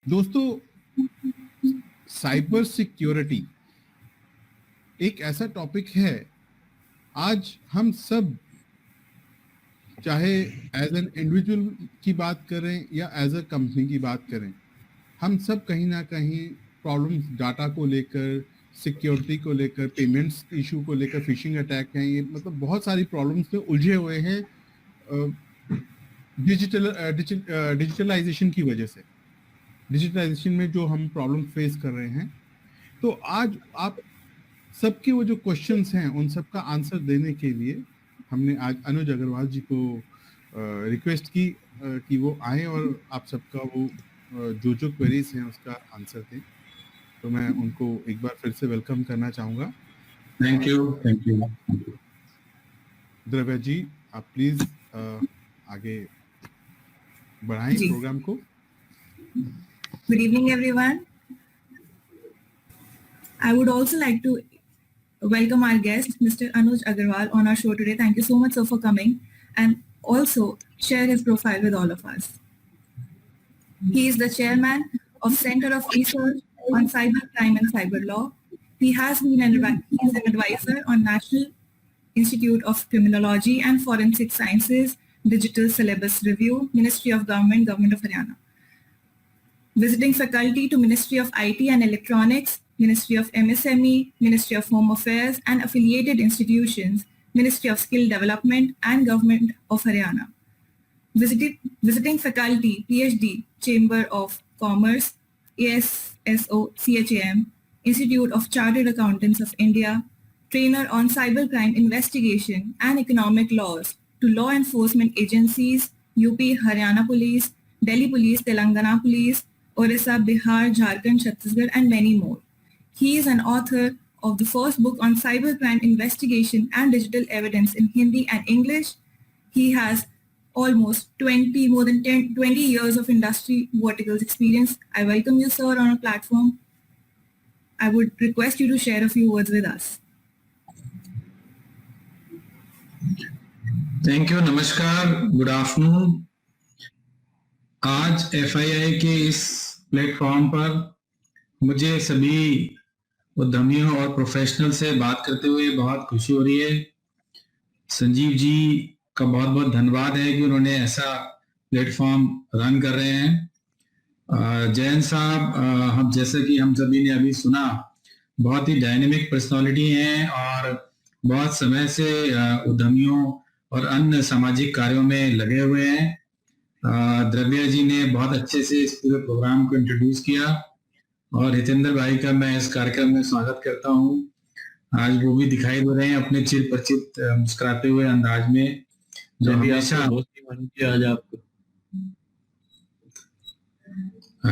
दोस्तों, cyber security एक ऐसा टॉपिक है। आज हम सब, चाहे एज एन इंडिविजुअल की बात करें या एज अ कंपनी की बात करें, हम सब कहीं ना कहीं प्रॉब्लम्स डाटा को लेकर, सिक्योरिटी को लेकर, पेमेंट्स इशू को लेकर, फिशिंग अटैक हैं, ये मतलब बहुत सारी प्रॉब्लम्स में उलझे हुए हैं डिजिटलाइजेशन की वजह से। डिजिटलाइजेशन में जो हम प्रॉब्लम फेस कर रहे हैं, तो आज आप सबके वो जो क्वेश्चंस हैं उन सब का आंसर देने के लिए हमने आज अनुज अग्रवाल जी को रिक्वेस्ट की कि वो आए और आप सबका वो जो क्वेरीज हैं उसका आंसर दें। तो मैं उनको एक बार फिर से वेलकम करना चाहूँगा। Thank you. द्रव्या जी, आप प्लीज आगे बढ़ाएं प्रोग्राम को। Good evening, everyone. I would also like to welcome our guest, Mr. Anuj Agarwal, on our show today. Thank you so much, sir, for coming, and also share his profile with all of us. He is the chairman of Center of Research on Cybercrime and Cyber Law. He has been he is an advisor on National Institute of Criminology and Forensic Sciences, Digital Syllabus Review, Ministry of Government of Haryana. Visiting faculty to Ministry of IT and Electronics, Ministry of MSME, Ministry of Home Affairs and affiliated institutions, Ministry of Skill Development and Government of Haryana. Visiting faculty, PhD, Chamber of Commerce, ASSO, CHAM, Institute of Chartered Accountants of India, trainer on cybercrime investigation and economic laws to law enforcement agencies, UP, Haryana Police, Delhi Police, Telangana Police, Orissa, Bihar, Jharkhand, Chhattisgarh, and many more. He is an author of the first book on cybercrime investigation and digital evidence in Hindi and English. He has almost 20 years of industry verticals experience. I welcome you, sir, on our platform. I would request you to share a few words with us. Thank you, नमस्कार, good afternoon. आज FII के इस platform पर मुझे सभी उद्यमियों और professional से बात करते हुए बहुत खुशी हो रही है। संजीव जी का बहुत बहुत धन्यवाद है कि उन्होंने ऐसा प्लेटफॉर्म रन कर रहे हैं। जैन साहब, हम जैसे कि हम सभी ने अभी सुना, बहुत ही डायनेमिक पर्सनालिटी हैं और बहुत समय से उद्यमियों और अन्य सामाजिक कार्यों में लगे हुए हैं। द्रव्या जी ने बहुत अच्छे से इस पूरे प्रोग्राम को इंट्रोड्यूस किया और हितेंद्र भाई का मैं इस कार्यक्रम में स्वागत करता हूं। आज वो भी दिखाई दे रहे हैं अपने चिर परिचित मुस्कुराते हुए अंदाज में, जो हमेशा आज आपको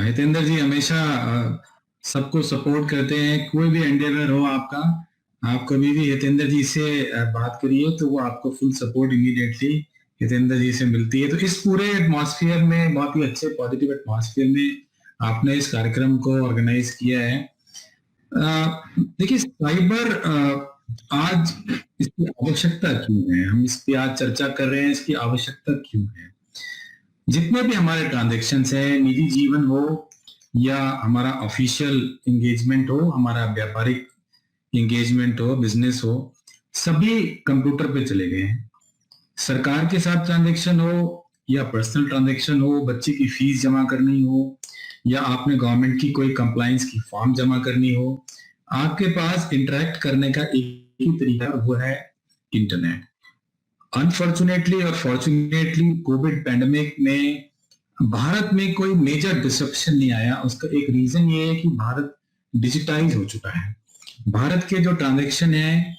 हितेंद्र जी हमेशा सबको सपोर्ट करते हैं। कोई भी एंडेवर हो आपका, आप कभी भी हितेंद्र जी से बात करिए तो वो आपको फुल सपोर्ट इमीडिएटली हितेंद्र जी से मिलती है। तो इस पूरे एटमॉस्फेयर में, बहुत ही अच्छे पॉजिटिव एटमॉस्फेयर में आपने इस कार्यक्रम को ऑर्गेनाइज किया है। देखिए, साइबर आज इसकी आवश्यकता क्यों है, हम इस पे आज चर्चा कर रहे हैं, इसकी आवश्यकता क्यों है। जितने भी हमारे ट्रांजैक्शंस हैं, निजी जीवन हो या हमारा ऑफिशियल एंगेजमेंट हो, हमारा व्यापारिक एंगेजमेंट हो, बिजनेस हो, सभी कंप्यूटर पे चले गए हैं। सरकार के साथ ट्रांजैक्शन हो या पर्सनल ट्रांजैक्शन हो, बच्चे की फीस जमा करनी हो या आपने गवर्नमेंट की कोई कंप्लायंस की फॉर्म जमा करनी हो, आपके पास इंटरेक्ट करने का एक ही तरीका, वो है इंटरनेट। अनफॉर्चुनेटली और फॉर्चुनेटली कोविड पैंडेमिक में भारत में कोई मेजर डिसरप्शन नहीं आया। उसका एक रीजन ये है कि भारत डिजिटाइज हो चुका है। भारत के जो ट्रांजैक्शन है,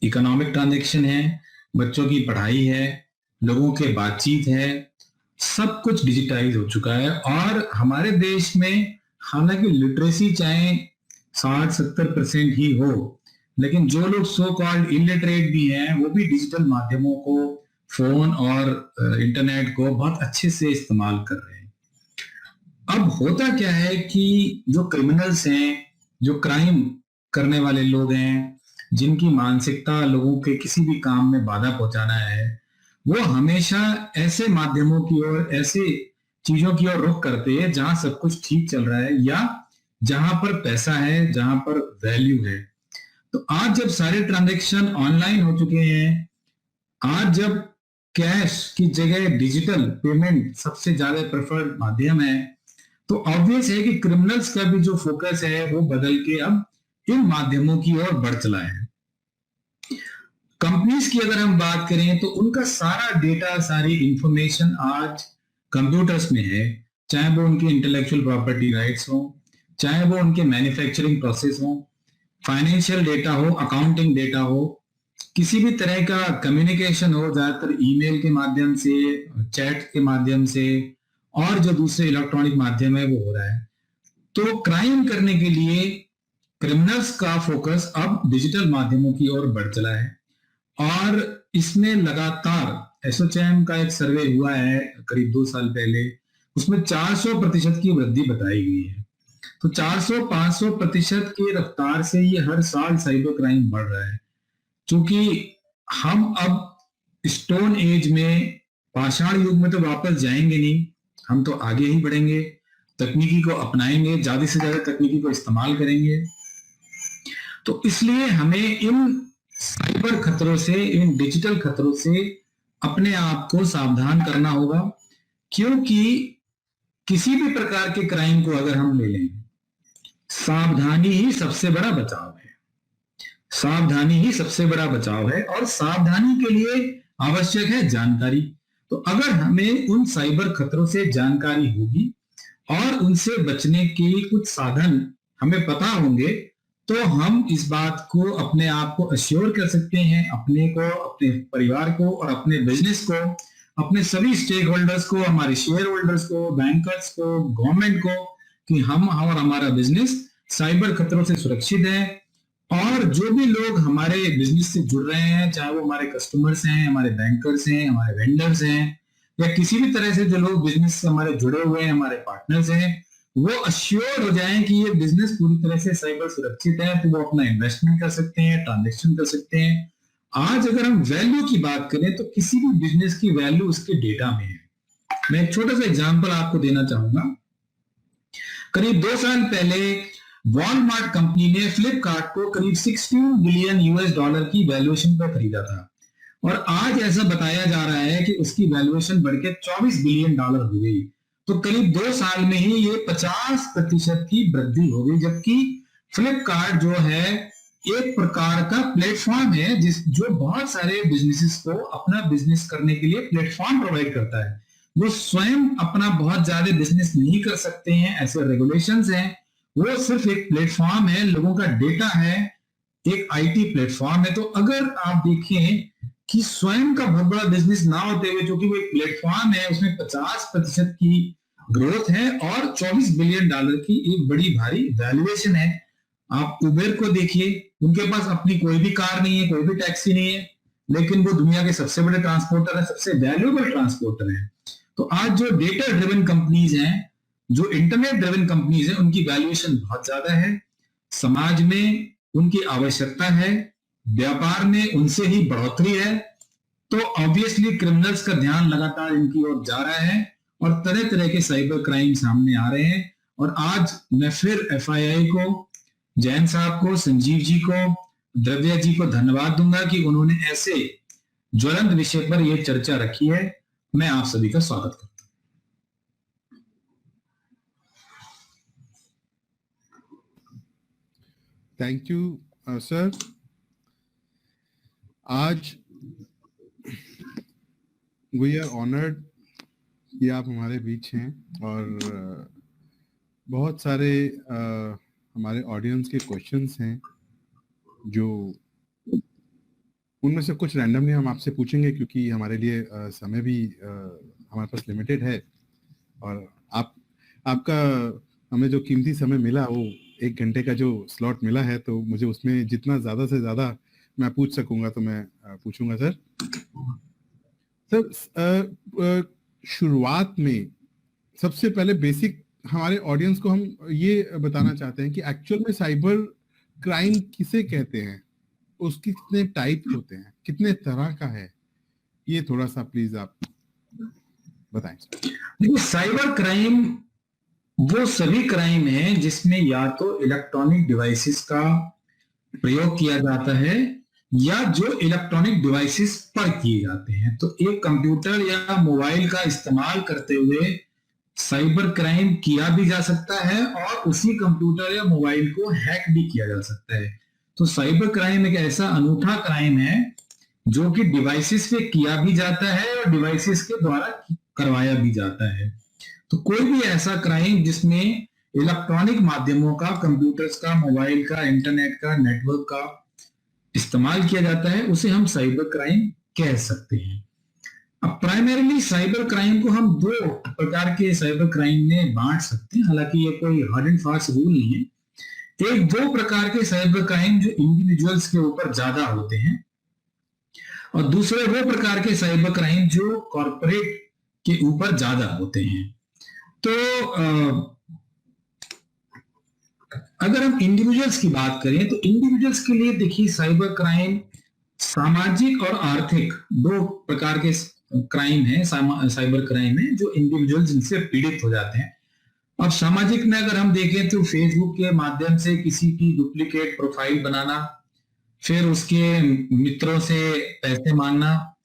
इकोनॉमिक ट्रांजैक्शन है, बच्चों की पढ़ाई है, लोगों के बातचीत है, सब कुछ डिजिटाइज हो चुका है। और हमारे देश में हालांकि लिटरेसी चाहे 60-70% ही हो, लेकिन जो लोग सो कॉल्ड इलिटरेट भी हैं, वो भी डिजिटल माध्यमों को, फोन और इंटरनेट को बहुत अच्छे से इस्तेमाल कर रहे हैं। अब होता क्या है कि जो क्रिमिनल्स हैं, जो क्राइम करने वाले लोग हैं, जिनकी मानसिकता लोगों के किसी भी काम में बाधा पहुंचाना है, वो हमेशा ऐसे माध्यमों की ओर, ऐसे चीजों की ओर रुख करते हैं जहां सब कुछ ठीक चल रहा है या जहां पर पैसा है, जहां पर वैल्यू है। तो आज जब सारे ट्रांजैक्शन ऑनलाइन हो चुके हैं, आज जब कैश की जगह डिजिटल पेमेंट सबसे ज्यादा प्रेफर्ड माध्यम है, तो ऑब्वियस है कि क्रिमिनल्स का भी जो फोकस है वो बदल के अब इन माध्यमों की ओर बढ़ चला है। कंपनीज की अगर हम बात करें तो उनका सारा डेटा, सारी इंफॉर्मेशन आज कंप्यूटर्स में है, चाहे वो उनके इंटेलेक्चुअल प्रॉपर्टी राइट्स हो, चाहे वो उनके मैन्युफैक्चरिंग प्रोसेस हो, फाइनेंशियल डेटा हो, अकाउंटिंग डेटा हो, किसी भी तरह का कम्युनिकेशन हो, ज्यादातर ईमेल के माध्यम से, चैट के माध्यम से और जो दूसरे इलेक्ट्रॉनिक माध्यम है वो हो रहा है। तो क्राइम करने के लिए क्रिमिनल्स का फोकस अब डिजिटल माध्यमों की ओर बढ़ चला है और इसमें लगातार एसोचैम का एक सर्वे हुआ है करीब 2 साल पहले, उसमें 400% की वृद्धि बताई गई है। तो 400-500% की रफ्तार से ये हर साल साइबर क्राइम बढ़ रहा है। क्योंकि हम अब स्टोन एज में, पाषाण युग में तो वापस जाएंगे नहीं, हम तो आगे ही बढ़ेंगे, तकनीकी को अपनाएंगे, ज्यादा से ज्यादा तकनीकी को इस्तेमाल करेंगे। तो इसलिए हमें इन साइबर खतरों से, इन डिजिटल खतरों से अपने आप को सावधान करना होगा, क्योंकि किसी भी प्रकार के क्राइम को अगर हम ले लें, सावधानी ही सबसे बड़ा बचाव है। सावधानी ही सबसे बड़ा बचाव है और सावधानी के लिए आवश्यक है जानकारी। तो अगर हमें उन साइबर खतरों से जानकारी होगी और उनसे बचने के कुछ साधन हमें पता होंगे, तो हम इस बात को अपने आप को अश्योर कर सकते हैं, अपने को, अपने परिवार को और अपने बिजनेस को, अपने सभी स्टेक होल्डर्स को, हमारे शेयर होल्डर्स को, बैंकर्स को, गवर्नमेंट को, कि हम और हमारा बिजनेस साइबर खतरों से सुरक्षित है। और जो भी लोग हमारे बिजनेस से जुड़ रहे हैं, चाहे वो हमारे कस्टमर्स हैं, हमारे बैंकर्स हैं, हमारे वेंडर्स हैं, या किसी भी तरह से जो लोग बिजनेस से हमारे जुड़े हुए हैं, हमारे पार्टनर्स हैं, वो अश्योर हो जाएं कि ये बिजनेस पूरी तरह से साइबर सुरक्षित है। तो वो अपना इन्वेस्टमेंट कर सकते हैं, ट्रांजेक्शन कर सकते हैं। आज अगर हम वैल्यू की बात करें तो किसी भी बिजनेस की वैल्यू उसके डेटा में है। मैं एक छोटा सा एग्जांपल आपको देना चाहूंगा। करीब 2 साल पहले वॉलमार्ट कंपनी ने फ्लिपकार्ट को करीब $16 बिलियन की वैल्यूएशन पर खरीदा था और आज ऐसा बताया जा रहा है कि उसकी वैल्यूएशन बढ़ के $24 बिलियन हो गई। तो करीब 2 साल में ही ये 50% की वृद्धि हो गई। जबकि फ्लिपकार्ट जो है एक प्रकार का प्लेटफॉर्म है जो बहुत सारे बिजनेसेस को अपना बिजनेस करने के लिए प्लेटफॉर्म प्रोवाइड करता है। वो स्वयं अपना बहुत ज्यादा बिजनेस नहीं कर सकते हैं, ऐसे रेगुलेशंस हैं। वो सिर्फ एक प्लेटफॉर्म है, लोगों का डेटा है, एक आईटी प्लेटफॉर्म है। तो अगर आप देखें कि स्वयं का बहुत बड़ा बिजनेस ना होते हुए, क्योंकि वो एक प्लेटफॉर्म है, उसमें 50% की ग्रोथ है और $24 बिलियन की एक बड़ी भारी वैल्यूएशन है। आप उबेर को देखिए, उनके पास अपनी कोई भी कार नहीं है, कोई भी टैक्सी नहीं है, लेकिन वो दुनिया के सबसे बड़े ट्रांसपोर्टर है, सबसे वैल्यूएबल ट्रांसपोर्टर है। तो आज जो डेटा ड्रिवन कंपनीज हैं, जो इंटरनेट ड्रिवन कंपनीज हैं, उनकी वैल्यूएशन बहुत ज्यादा है, समाज में उनकी आवश्यकता है, व्यापार में उनसे ही बढ़ोतरी है। तो ऑब्वियसली क्रिमिनल्स का ध्यान लगातार इनकी ओर जा रहा है और तरह तरह के साइबर क्राइम सामने आ रहे हैं। और आज मैं फिर एफआईआई को, जैन साहब को, संजीव जी को, द्रव्या जी को धन्यवाद दूंगा कि उन्होंने ऐसे ज्वलंत विषय पर यह चर्चा रखी है। मैं आप सभी का स्वागत करता हूं। Thank you sir. आज वी आर ऑनर्ड कि आप हमारे बीच हैं और बहुत सारे हमारे ऑडियंस के क्वेश्चंस हैं, जो उनमें से कुछ रैंडमली हम आपसे पूछेंगे, क्योंकि हमारे लिए समय भी हमारे पास लिमिटेड है और आपका हमें जो कीमती समय मिला, वो 1 घंटे का जो स्लॉट मिला है, तो मुझे उसमें जितना ज्यादा से ज्यादा मैं पूछ सकूंगा तो मैं पूछूंगा सर। सर शुरुआत में सबसे पहले बेसिक हमारे ऑडियंस को हम ये बताना चाहते हैं कि एक्चुअल में साइबर क्राइम किसे कहते हैं, उसके कितने टाइप होते हैं, कितने तरह का है, ये थोड़ा सा प्लीज आप। बताएं। देखो, साइबर क्राइम वो सभी क्राइम है जिसमें या तो इलेक्ट्रॉनिक डिवाइसेस का प्रयोग किया जाता है या जो इलेक्ट्रॉनिक डिवाइसेस पर किए जाते हैं। तो एक कंप्यूटर या मोबाइल का इस्तेमाल करते हुए साइबर क्राइम किया भी जा सकता है और उसी कंप्यूटर या मोबाइल को हैक भी किया जा सकता है। तो साइबर क्राइम एक ऐसा अनूठा क्राइम है जो कि डिवाइसेस पे किया भी जाता है और डिवाइसेस के द्वारा करवाया भी जाता है। तो कोई भी ऐसा क्राइम जिसमें इलेक्ट्रॉनिक माध्यमों का, कंप्यूटर्स का, मोबाइल का, इंटरनेट का, नेटवर्क का इस्तेमाल किया जाता है, उसे हम साइबर क्राइम कह सकते हैं। अब प्राइमरीली साइबर क्राइम को हम दो प्रकार के साइबर क्राइम में बांट सकते हैं, हालांकि ये कोई हार्ड एंड फास्ट रूल नहीं है। एक दो प्रकार के साइबर क्राइम जो इंडिविजुअल्स के ऊपर ज्यादा होते हैं और दूसरे वो प्रकार के साइबर क्राइम जो कॉर्पोरेट के ऊपर ज्यादा होते हैं। तो अगर हम इंडिविजुअल्स की बात करें तो इंडिविजुअल्स के लिए देखिए, साइबर क्राइम सामाजिक और आर्थिक दो प्रकार के क्राइम है, साइबर क्राइम है जो इंडिविजुअल्स इनसे पीड़ित हो जाते हैं। अब सामाजिक में अगर हम देखें तो फेसबुक के माध्यम से किसी की डुप्लीकेट प्रोफाइल बनाना, फिर उसके मित्रों से पैसे मांगना,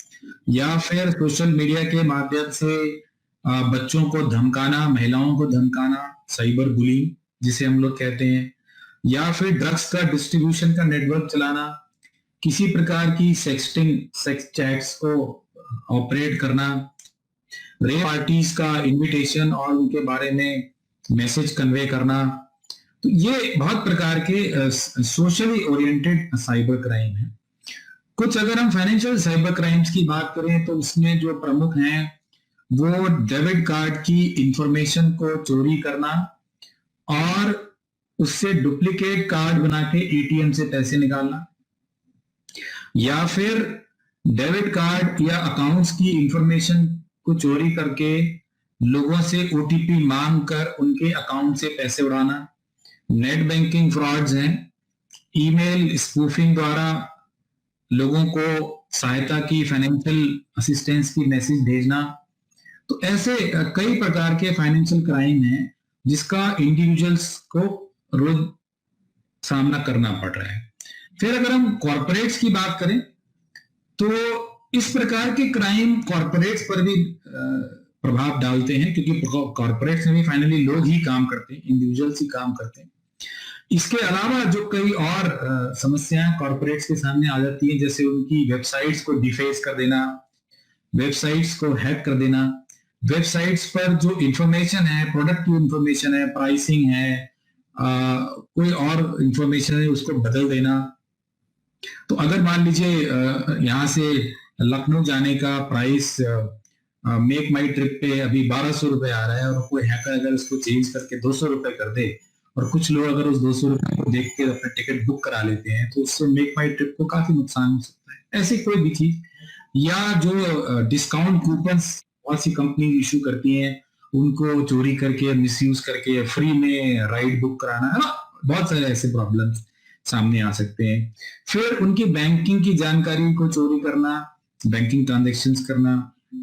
या फिर सोशल मीडिया के माध्यम से बच्चों को धमकाना, महिलाओं को धमकाना, साइबर बुलिंग जिसे हम लोग कहते हैं, या फिर ड्रग्स का डिस्ट्रीब्यूशन का नेटवर्क चलाना, किसी प्रकार की सेक्सटिंग, सेक्स चैट्स को ऑपरेट करना, रेप पार्टीज का इनविटेशन और उनके बारे में मैसेज कन्वे करना। तो ये बहुत प्रकार के सोशली ओरिएंटेड साइबर क्राइम है। कुछ अगर हम फाइनेंशियल साइबर क्राइम्स की बात करें तो उसमें जो प्रमुख हैं वो डेबिट कार्ड की इंफॉर्मेशन को चोरी करना और उससे डुप्लीकेट कार्ड बना के एटीएम से पैसे निकालना, या फिर डेबिट कार्ड या अकाउंट्स की इंफॉर्मेशन को चोरी करके लोगों से ओटीपी मांग कर उनके अकाउंट से पैसे उड़ाना। नेट बैंकिंग फ्रॉड्स हैं, ईमेल स्पूफिंग द्वारा लोगों को सहायता की, फाइनेंशियल असिस्टेंस की मैसेज भेजना। तो ऐसे कई प्रकार के फाइनेंशियल क्राइम हैं जिसका इंडिविजुअल्स को रोज सामना करना पड़ रहा है। फिर अगर हम कॉर्पोरेट्स की बात करें तो इस प्रकार के क्राइम कॉर्पोरेट्स पर भी प्रभाव डालते हैं, क्योंकि कॉर्पोरेट्स में भी फाइनली लोग ही काम करते हैं, इंडिविजुअल्स ही काम करते हैं। इसके अलावा जो कई और समस्याएं कॉर्पोरेट्स के सामने आ जाती हैं, जैसे उनकी वेबसाइट्स को डिफेस कर देना, वेबसाइट्स को हैक कर देना, वेबसाइट्स पर जो इंफॉर्मेशन है, प्रोडक्ट की इंफॉर्मेशन है, प्राइसिंग है, कोई और इंफॉर्मेशन है, उसको बदल देना। तो अगर मान लीजिए यहाँ से लखनऊ जाने का प्राइस मेक माई ट्रिप पे अभी 1200 रुपए आ रहा है और कोई हैकर अगर उसको चेंज करके 200 रुपए कर दे और कुछ लोग अगर उस 200 रुपए को देख के अपना टिकट बुक करा लेते हैं, तो उससे मेक माई ट्रिप को काफी नुकसान हो सकता है। ऐसी कोई भी चीज, या जो डिस्काउंट कूपन्स बहुत सी कंपनी इशू करती हैं उनको चोरी करके, मिसयूज करके फ्री में राइड बुक कराना, है ना, बहुत सारे ऐसे प्रॉब्लम्स सामने आ सकते हैं। फिर उनकी बैंकिंग की जानकारी को चोरी करना, बैंकिंग ट्रांजैक्शंस करना,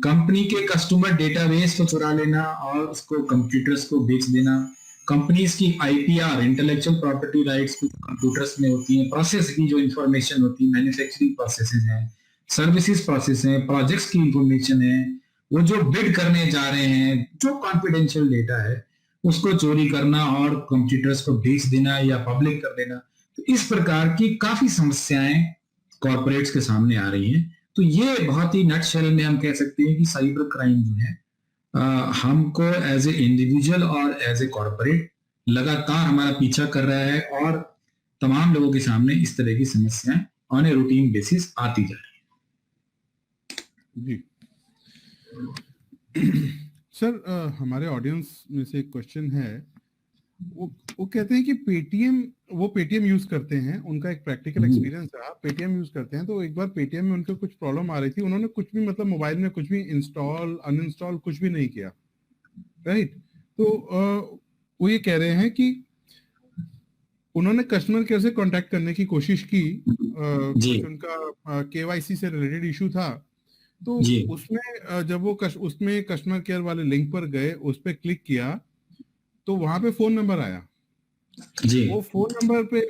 कंपनी के कस्टमर डेटाबेस को चुरा लेना और उसको कंप्यूटर्स को बेच देना, कंपनीज की IPR, intellectual property rights computers में होती हैं, प्रोसेस की जो इंफॉर्मेशन होती है, मैन्युफैक्चरिंग प्रोसेसेस हैं, सर्विसेज प्रोसेस हैं, प्रोजेक्ट्स की इंफॉर्मेशन है, वो जो बिड करने जा रहे हैं, जो कॉन्फिडेंशियल डेटा है उसको चोरी करना और कंप्यूटर्स को बेच देना या पब्लिक कर देना। तो इस प्रकार की काफी समस्याएं कॉर्पोरेट्स के सामने आ रही हैं। तो ये बहुत ही नटशेल में हम कह सकते हैं कि साइबर क्राइम जो है हमको एज ए इंडिविजुअल और एज ए कॉर्पोरेट लगातार हमारा पीछा कर रहा है और तमाम लोगों के सामने इस तरह की समस्याएं ऑन ए रूटीन बेसिस आती जा रही जी। सर, हमारे ऑडियंस में से एक क्वेश्चन है, वो कहते हैं कि पेटीएम यूज करते हैं, उनका एक प्रैक्टिकल एक्सपीरियंस रहा, पेटीएम यूज करते हैं, तो एक बार पेटीएम में उनको कुछ प्रॉब्लम आ रही थी, उन्होंने कुछ भी मतलब मोबाइल में कुछ भी इंस्टॉल अनइंस्टॉल कुछ भी नहीं किया, राइट? तो वो ये कह रहे हैं कि उन्होंने कस्टमर केयर से कांटेक्ट करने की कोशिश की, उनका केवाईसी से रिलेटेड इशू था, तो जी उसमें जब वो उसमें कस्टमर केयर वाले लिंक पर गए, उस पर क्लिक किया, तो वहां पे फोन नंबर आया। जी वो फोन नंबर पे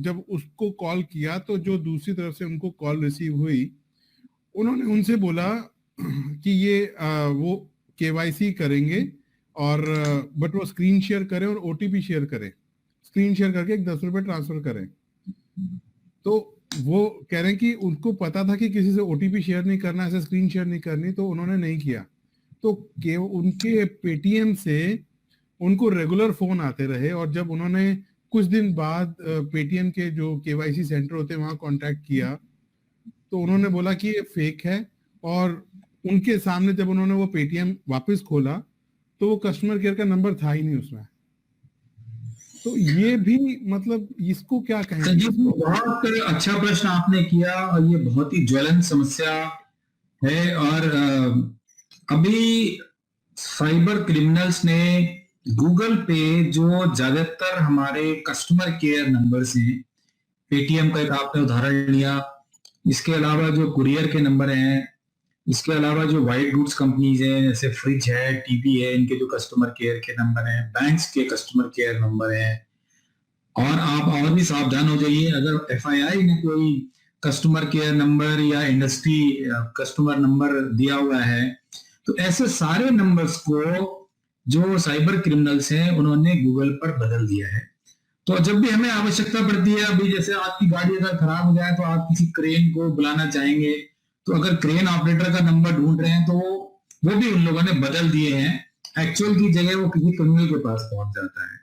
जब उसको कॉल किया, तो जो दूसरी तरफ से उनको कॉल रिसीव हुई, उन्होंने उनसे बोला कि ये वो केवाईसी करेंगे, और बट वो स्क्रीन शेयर करें और ओटीपी शेयर करें, स्क्रीन शेयर करके 10 रुपए ट्रांसफर करें। तो वो कह रहे हैं कि उनको पता था कि किसी से ओटीपी शेयर नहीं करना, ऐसे स्क्रीन शेयर नहीं करनी, तो उन्होंने नहीं किया। तो उनके पेटीएम से उनको रेगुलर फोन आते रहे, और जब उन्होंने कुछ दिन बाद पेटीएम के जो केवाईसी सेंटर होते हैं वहां कांटेक्ट किया, तो उन्होंने बोला कि ये फेक है। और उनके सामने जब उन्होंने वो पेटीएम वापस खोला, तो वो कस्टमर केयर का नंबर था ही नहीं उसमें। तो ये भी मतलब इसको क्या कहेंगे? जी बहुत अच्छा प्रश्न आपने किया, और ये बहुत ही ज्वलंत समस्या है। और अभी साइबर क्रिमिनल्स ने गूगल पे जो ज्यादातर हमारे कस्टमर केयर नंबर्स हैं, पेटीएम का एक आपने उदाहरण लिया, इसके अलावा जो कुरियर के नंबर हैं, इसके अलावा जो वाइट गुड्स कंपनीज हैं जैसे फ्रिज है, टीवी है, इनके जो कस्टमर केयर के नंबर हैं, बैंक्स के कस्टमर केयर नंबर हैं। और आप और भी सावधान हो जाइए, अगर एफआईआई ने कोई कस्टमर केयर नंबर या इंडस्ट्री कस्टमर नंबर दिया हुआ है, तो ऐसे सारे नंबर्स को जो साइबर क्रिमिनल्स हैं उन्होंने गूगल पर बदल दिया है। तो जब भी हमें आवश्यकता पड़ती है, अभी जैसे आपकी गाड़ी अगर खराब हो जाए तो आप किसी क्रेन को बुलाना चाहेंगे, तो अगर क्रेन ऑपरेटर का नंबर ढूंढ रहे हैं तो वो भी उन लोगों ने बदल दिए हैं, एक्चुअल की जगह वो किसी क्रिमिनल के पास पहुंच जाता है।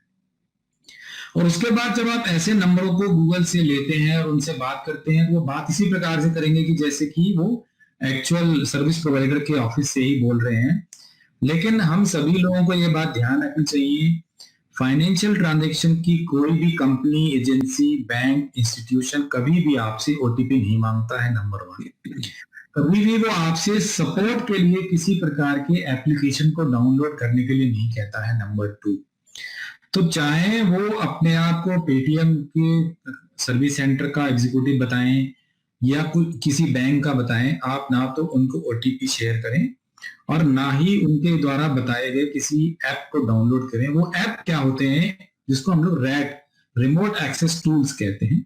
और उसके बाद जब आप ऐसे नंबरों को गूगल से लेते हैं और उनसे बात करते हैं, तो वो बात इसी प्रकार से करेंगे कि जैसे कि वो एक्चुअल सर्विस प्रोवाइडर के ऑफिस से ही बोल रहे हैं। लेकिन हम सभी लोगों को ये बात ध्यान रखनी चाहिए, फाइनेंशियल ट्रांजैक्शन की कोई भी कंपनी, एजेंसी, बैंक, इंस्टीट्यूशन कभी भी आपसे ओटीपी नहीं मांगता है, नंबर 1। कभी भी वो आपसे सपोर्ट के लिए किसी प्रकार के एप्लीकेशन को डाउनलोड करने के लिए नहीं कहता है, नंबर 2। तो चाहे वो अपने आप को पेटीएम के सर्विस सेंटर का एग्जीक्यूटिव बताएं या किसी बैंक का बताएं, आप ना तो उनको ओटीपी शेयर करें और ना ही उनके द्वारा बताए गए किसी ऐप को डाउनलोड करें। वो ऐप क्या होते हैं, जिसको हम लोग रैट, रिमोट एक्सेस टूल्स कहते हैं।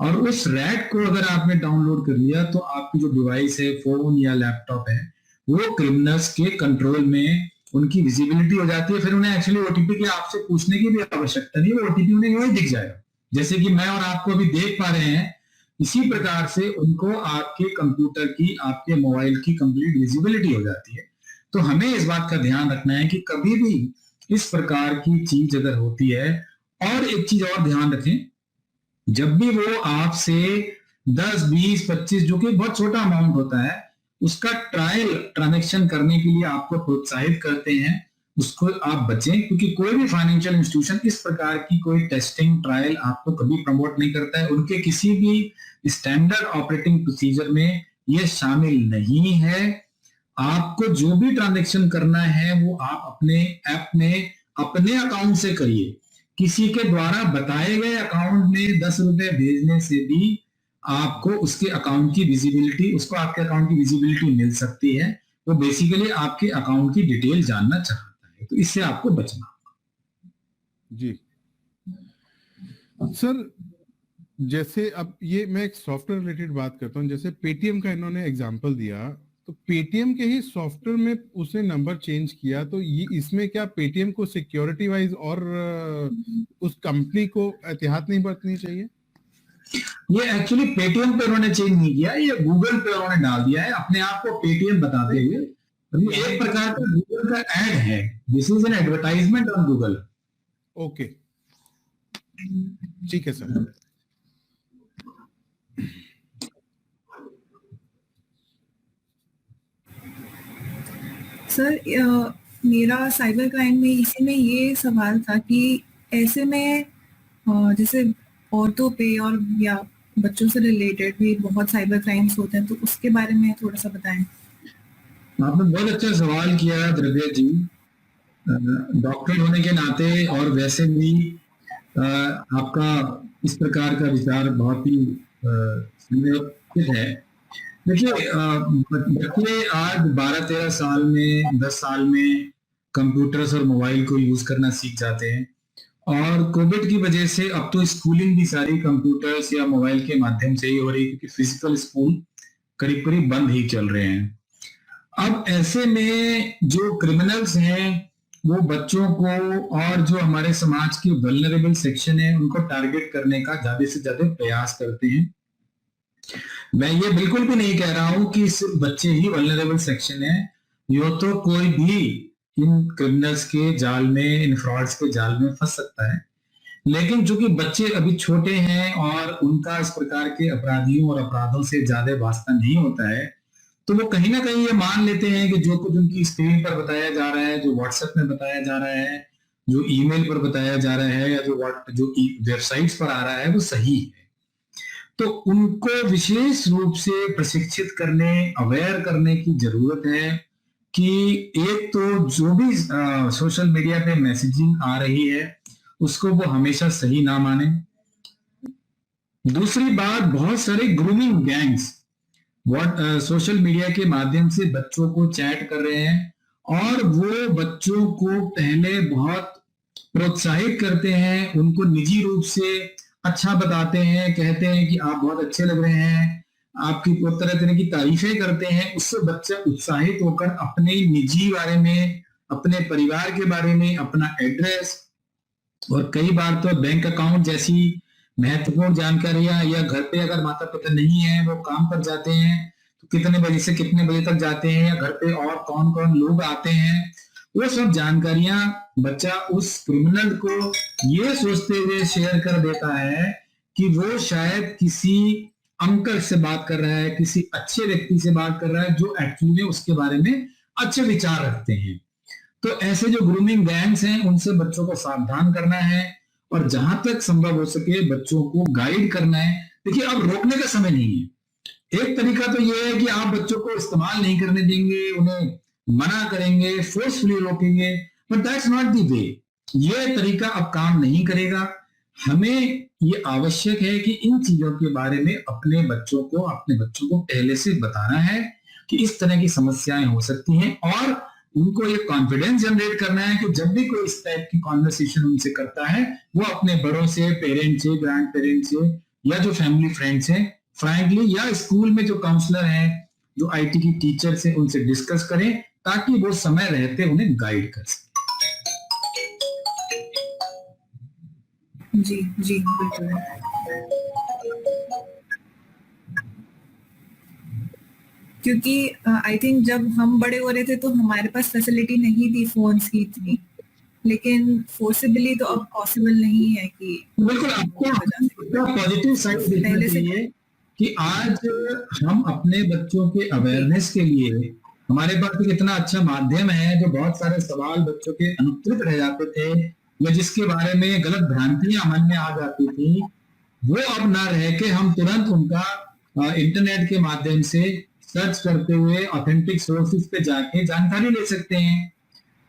और उस रैट को अगर आपने डाउनलोड कर लिया तो आपकी जो डिवाइस है, फोन या लैपटॉप है, वो क्रिमिनल्स के कंट्रोल में, उनकी विजिबिलिटी हो जाती है। फिर उन्हें एक्चुअली ओटीपी की आपसे पूछने की भी आवश्यकता नहीं, वो ओटीपी उन्हें वही दिख जाएगा, जैसे कि मैं और आपको अभी देख पा रहे हैं। इसी प्रकार से उनको आपके कंप्यूटर की, आपके मोबाइल की कंप्लीट विजिबिलिटी हो जाती है। तो हमें इस बात का ध्यान रखना है कि कभी भी इस प्रकार की चीज अगर होती है, और एक चीज और ध्यान रखें, जब भी वो आपसे 10, 20, 25 जो कि बहुत छोटा अमाउंट होता है, उसका ट्रायल ट्रांजैक्शन करने के लिए आपको प्रोत्साहित करते हैं, उसको आप बचें। क्योंकि कोई भी फाइनेंशियल इंस्टीट्यूशन इस प्रकार की कोई टेस्टिंग, ट्रायल आपको कभी प्रमोट नहीं करता है। उनके किसी भी स्टैंडर्ड ऑपरेटिंग प्रोसीजर में ये शामिल नहीं है। आपको जो भी ट्रांजैक्शन करना है वो आप अपने ऐप में अपने अकाउंट से करिए। किसी के द्वारा बताए गए अकाउंट में 10 रुपए भेजने से भी आपको उसके अकाउंट की विजिबिलिटी, उसको आपके अकाउंट की विजिबिलिटी मिल सकती है। वो बेसिकली आपके अकाउंट की डिटेल जानना चाहता है, तो इससे आपको बचना होगा। जी सर, जैसे अब ये मैं एक सॉफ्टवेयर रिलेटेड बात करता हूँ, जैसे पेटीएम का इन्होंने एग्जांपल दिया, तो पेटीएम के ही सॉफ्टवेयर में उसने नंबर चेंज किया, तो ये इसमें क्या पेटीएम को सिक्योरिटी वाइज और उस कंपनी को एहतियात नहीं बरतनी चाहिए? ये एक्चुअली पेटीएम पे उन्होंने चेंज नहीं किया, ये गूगल पे उन्होंने डाल दिया है अपने आप को पेटीएम बताते हुए। ये एक प्रकार का गूगल का एड है, this is an advertisement on Google. Okay, ठीक है सर। सर, मेरा साइबर क्राइम में इसी में ये सवाल था कि ऐसे में जैसे औरतों पे और या बच्चों से रिलेटेड भी बहुत साइबर क्राइम्स होते हैं, तो उसके बारे में थोड़ा सा बताएं। आपने बहुत अच्छा सवाल किया द्रव्या जी। डॉक्टर होने के नाते और वैसे भी आपका इस प्रकार का विचार बहुत ही सुव्यवस्थित है। देखिए बच्चे आज 12-13 साल में, 10 साल में कंप्यूटर्स और मोबाइल को यूज करना सीख जाते हैं। और कोविड की वजह से अब तो स्कूलिंग भी सारी कंप्यूटर्स या मोबाइल के माध्यम से ही हो रही है, क्योंकि फिजिकल स्कूल करीब करीब बंद ही चल रहे हैं। अब ऐसे में जो क्रिमिनल्स हैं वो बच्चों को और जो हमारे समाज के वल्नरेबल सेक्शन है उनको टारगेट करने का ज्यादा से ज्यादा प्रयास करते हैं। मैं ये बिल्कुल भी नहीं कह रहा हूं कि सिर्फ बच्चे ही वल्नरेबल सेक्शन है, यो तो कोई भी इन क्रिमिनल्स के जाल में, इन फ्रॉड्स के जाल में फंस सकता है। लेकिन चूंकि बच्चे अभी छोटे हैं और उनका इस प्रकार के अपराधियों और अपराधों से ज्यादा वास्ता नहीं होता है, तो वो कहीं ना कहीं ये मान लेते हैं कि जो कुछ उनकी स्क्रीन पर बताया जा रहा है, जो व्हाट्सएप में बताया जा रहा है, जो ईमेल पर बताया जा रहा है, या जो वेबसाइट्स पर आ रहा है, वो सही है। तो उनको विशेष रूप से प्रशिक्षित करने, अवेयर करने की जरूरत है कि एक तो जो भी सोशल मीडिया पे मैसेजिंग आ रही है उसको वो हमेशा सही ना माने। दूसरी बात, बहुत सारे ग्रूमिंग गैंग्स सोशल मीडिया के माध्यम से बच्चों को चैट कर रहे हैं और वो बच्चों को पहले बहुत प्रोत्साहित करते हैं, उनको निजी रूप से अच्छा बताते हैं, कहते हैं कि आप बहुत अच्छे लग रहे हैं, आपकी तरह तरह की तारीफें करते हैं। उससे बच्चा उत्साहित होकर अपने निजी बारे में, अपने परिवार के बारे में, अपना एड्रेस और कई बार तो बैंक अकाउंट जैसी महत्वपूर्ण जानकारियां, या घर पे अगर माता पिता नहीं है, वो काम पर जाते हैं, तो कितने बजे से कितने बजे तक जाते हैं, या घर पे और कौन कौन लोग आते हैं, वो सब जानकारियां बच्चा उस क्रिमिनल को ये सोचते हुए शेयर कर देता है कि वो शायद किसी अंकल से बात कर रहा है, किसी अच्छे व्यक्ति से बात कर रहा है जो एक्चुअली उसके बारे में अच्छे विचार रखते हैं। तो ऐसे जो ग्रूमिंग गैंग्स हैं उनसे बच्चों को सावधान करना है और जहां तक संभव हो सके बच्चों को गाइड करना है। देखिए, अब रोकने का समय नहीं है। एक तरीका तो यह है कि आप बच्चों को इस्तेमाल नहीं करने देंगे, उन्हें मना करेंगे, फोर्सफुली रोकेंगे, but that's not the way. ये तरीका अब काम नहीं करेगा। हमें ये आवश्यक है कि इन चीजों के बारे में अपने बच्चों को पहले से बताना है कि इस तरह की समस्याएं हो सकती हैं, और उनको ये कॉन्फिडेंस जनरेट करना है कि जब भी कोई इस टाइप की कॉन्वर्सेशन उनसे करता है, वो अपने बड़ों से, पेरेंट्स से, ग्रैंड पेरेंट्स से, या जो फैमिली फ्रेंड्स हैं, फ्रैंकली, या स्कूल में जो काउंसलर हैं, जो आईटी की टीचर्स हैं, उनसे डिस्कस करें ताकि वो समय रहते उन्हें गाइड कर सके। जी जी बिल्कुल। क्योंकि आई थिंक जब हम बड़े हो रहे थे तो हमारे पास फैसिलिटी नहीं थी फोन्स की इतनी, लेकिन फोर्सिबली तो अब पॉसिबल नहीं है कि बिल्कुल। आपको पॉजिटिव साइड देखना चाहिए कि आज हम अपने बच्चों के अवेयरनेस के लिए हमारे पास एक इतना अच्छा माध्यम है, जो बहुत सारे सवाल बच्चों के अनुत्तरित रह जाते थे, या जिसके बारे में गलत भ्रांतियां मन में आ जाती थी, वो अब ना रह के हम तुरंत उनका इंटरनेट के माध्यम से सर्च करते हुए ऑथेंटिक सोर्सेज पे जाके जानकारी ले सकते हैं।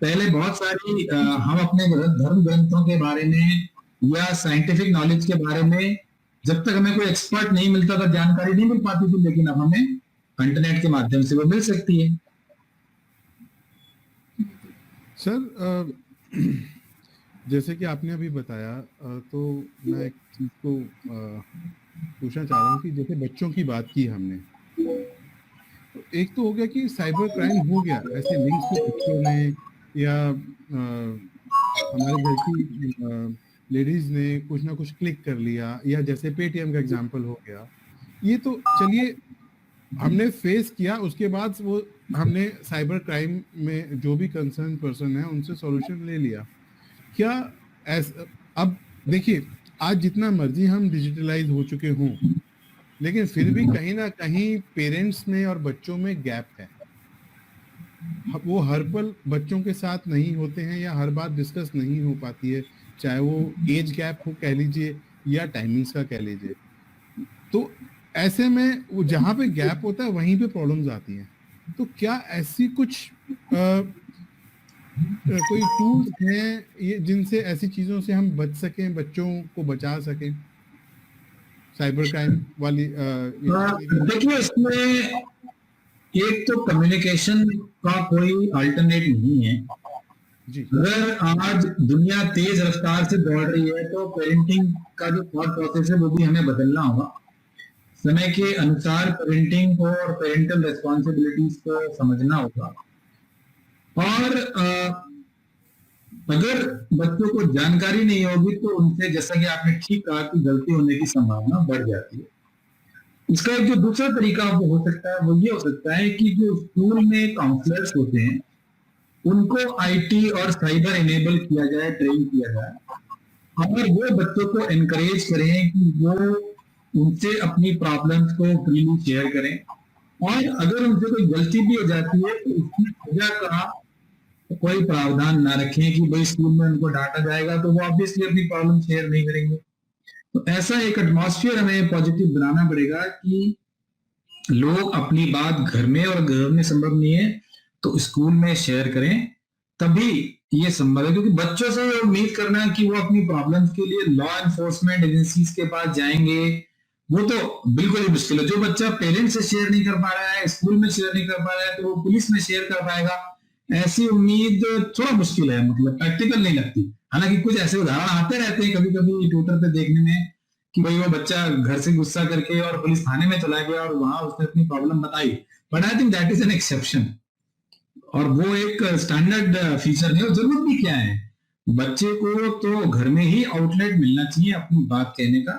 पहले बहुत सारी हम अपने धर्म ग्रंथों के बारे में या साइंटिफिक नॉलेज के बारे में जब तक हमें कोई एक्सपर्ट नहीं मिलता था, जानकारी नहीं मिल पाती थी, लेकिन अब हमें इंटरनेट के माध्यम से वो मिल सकती है। सर, जैसे कि आपने अभी बताया, तो मैं एक चीज को पूछना चाह रहा हूँ कि जैसे बच्चों की बात की हमने, तो एक तो हो गया कि साइबर क्राइम हो गया, ऐसे लिंक्स पे बच्चों ने या हमारे घर की लेडीज ने कुछ ना कुछ क्लिक कर लिया, या जैसे पेटीएम का एग्जांपल हो गया, ये तो चलिए हमने फेस किया, उसके बाद वो हमने साइबर क्राइम में जो भी कंसर्न पर्सन है उनसे सॉल्यूशन ले लिया। क्या अब देखिए, आज जितना मर्जी हम डिजिटलाइज हो चुके हों, लेकिन फिर भी कहीं ना कहीं पेरेंट्स में और बच्चों में गैप है। वो हर पल बच्चों के साथ नहीं होते हैं, या हर बात डिस्कस नहीं हो पाती है, चाहे वो एज गैप हो कह लीजिए, या टाइमिंग्स का कह लीजिए। तो ऐसे में वो जहाँ पे गैप होता है वहीं पे प्रॉब्लम्स आती हैं। तो क्या ऐसी कुछ कोई टूल्स हैं ये जिनसे ऐसी चीजों से हम बच सकें, बच्चों को बचा सकें? साइबर क्राइम वाली देखिए, इसमें एक तो कम्युनिकेशन का कोई अल्टरनेट नहीं है। जी अगर आज दुनिया तेज रफ्तार से दौड़ रही है तो पेरेंटिंग का जो थॉट प्रोसेस है वो भी हमें बदलना होगा। समय के अनुसार पेरेंटिंग को और पेरेंटल रिस्पॉन्सिबिलिटीज को समझना होगा। और अगर बच्चों को जानकारी नहीं होगी तो उनसे, जैसा कि आपने ठीक कहा, कि गलती होने की संभावना बढ़ जाती है। इसका एक जो दूसरा तरीका वो हो सकता है वो ये हो सकता है कि जो स्कूल में काउंसलर्स होते हैं उनको आईटी और साइबर इनेबल किया जाए, ट्रेन किया जाए, और वो बच्चों को एनकरेज करें कि वो उनसे अपनी प्रॉब्लम्स को फ्रीली शेयर करें, और अगर उनसे कोई गलती भी हो जाती है तो उसकी सजा का कोई प्रावधान ना रखें कि भाई स्कूल में उनको डांटा जाएगा तो वो ऑब्वियसली अपनी प्रॉब्लम शेयर नहीं करेंगे। तो ऐसा एक एटमॉस्फेयर हमें पॉजिटिव बनाना पड़ेगा कि लोग अपनी बात घर में, और घर में संभव नहीं है तो स्कूल में शेयर करें, तभी ये संभव है। क्योंकि बच्चों से उम्मीद करना कि वो अपनी प्रॉब्लम्स के लिए लॉ एनफोर्समेंट एजेंसीज के पास जाएंगे, वो तो बिल्कुल ही मुश्किल है। जो बच्चा पेरेंट्स से शेयर नहीं कर पा रहा है, स्कूल में शेयर नहीं कर पा रहा है, तो वो पुलिस में शेयर कर पाएगा, ऐसी उम्मीद थोड़ा मुश्किल है, मतलब प्रैक्टिकल नहीं लगती। हालांकि कुछ ऐसे उदाहरण आते रहते हैं कभी कभी ट्विटर पे देखने में कि भाई वो बच्चा घर से गुस्सा करके और पुलिस थाने में चला गया और वहां उसने अपनी प्रॉब्लम बताई, but I think that is an exception, और वो एक स्टैंडर्ड फीचर है। और जरूरत भी क्या है, बच्चे को तो घर में ही आउटलेट मिलना चाहिए अपनी बात कहने का।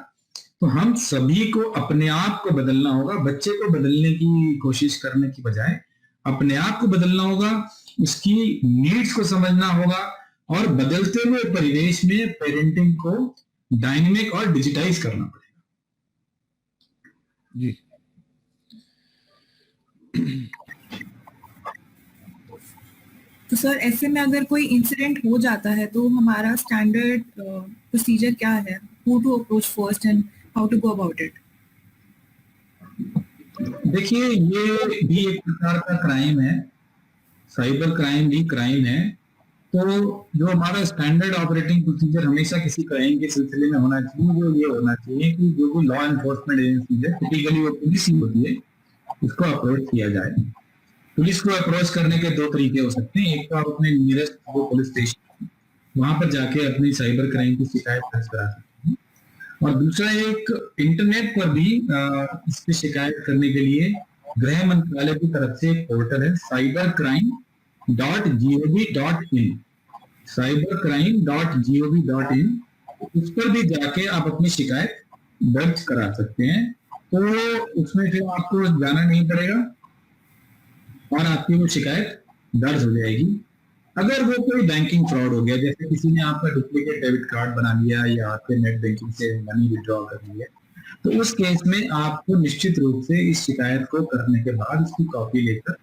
तो हम सभी को अपने आप को बदलना होगा, बच्चे को बदलने की कोशिश करने की बजाय अपने आप को बदलना होगा, उसकी नीड्स को समझना होगा, और बदलते हुए परिवेश में पेरेंटिंग को डायनेमिक और डिजिटाइज करना पड़ेगा। जी तो सर, ऐसे में अगर कोई इंसिडेंट हो जाता है तो हमारा स्टैंडर्ड प्रोसीजर क्या है? Who to approach first and how to go about it? देखिए, ये भी एक प्रकार का क्राइम है, साइबर क्राइम भी क्राइम है। तो जो हमारा स्टैंडर्ड ऑपरेटिंग प्रोसीजर हमेशा किसी क्राइम के सिलसिले में होना चाहिए, वो ये होना चाहिए कि जो भी लॉ एनफोर्समेंट एजेंसी है, टिपिकली वो पुलिस ही होती है, उसको अप्रोच किया जाए। पुलिस को अप्रोच करने के दो तरीके हो सकते हैं। एक तो आप अपने नियरेस्ट वो पुलिस स्टेशन, वहां पर जाके अपनी साइबर क्राइम की शिकायत दर्ज करा सकते हैं, और दूसरा एक इंटरनेट पर भी इस पे शिकायत करने के लिए गृह मंत्रालय की तरफ से एक पोर्टल है, cybercrime.gov.in, cybercrime.gov.in, उस पर भी जाके आप अपनी शिकायत दर्ज करा सकते हैं। तो उसमें फिर आपको जाना नहीं पड़ेगा और आपकी वो शिकायत दर्ज हो जाएगी। अगर वो कोई बैंकिंग फ्रॉड हो गया, जैसे किसी ने आपका डुप्लीकेट डेबिट कार्ड बना लिया या आपके नेट बैंकिंग से मनी विड्रॉ कर लिया, तो उस केस में आपको निश्चित रूप से इस शिकायत को करने के बाद इसकी कॉपी लेकर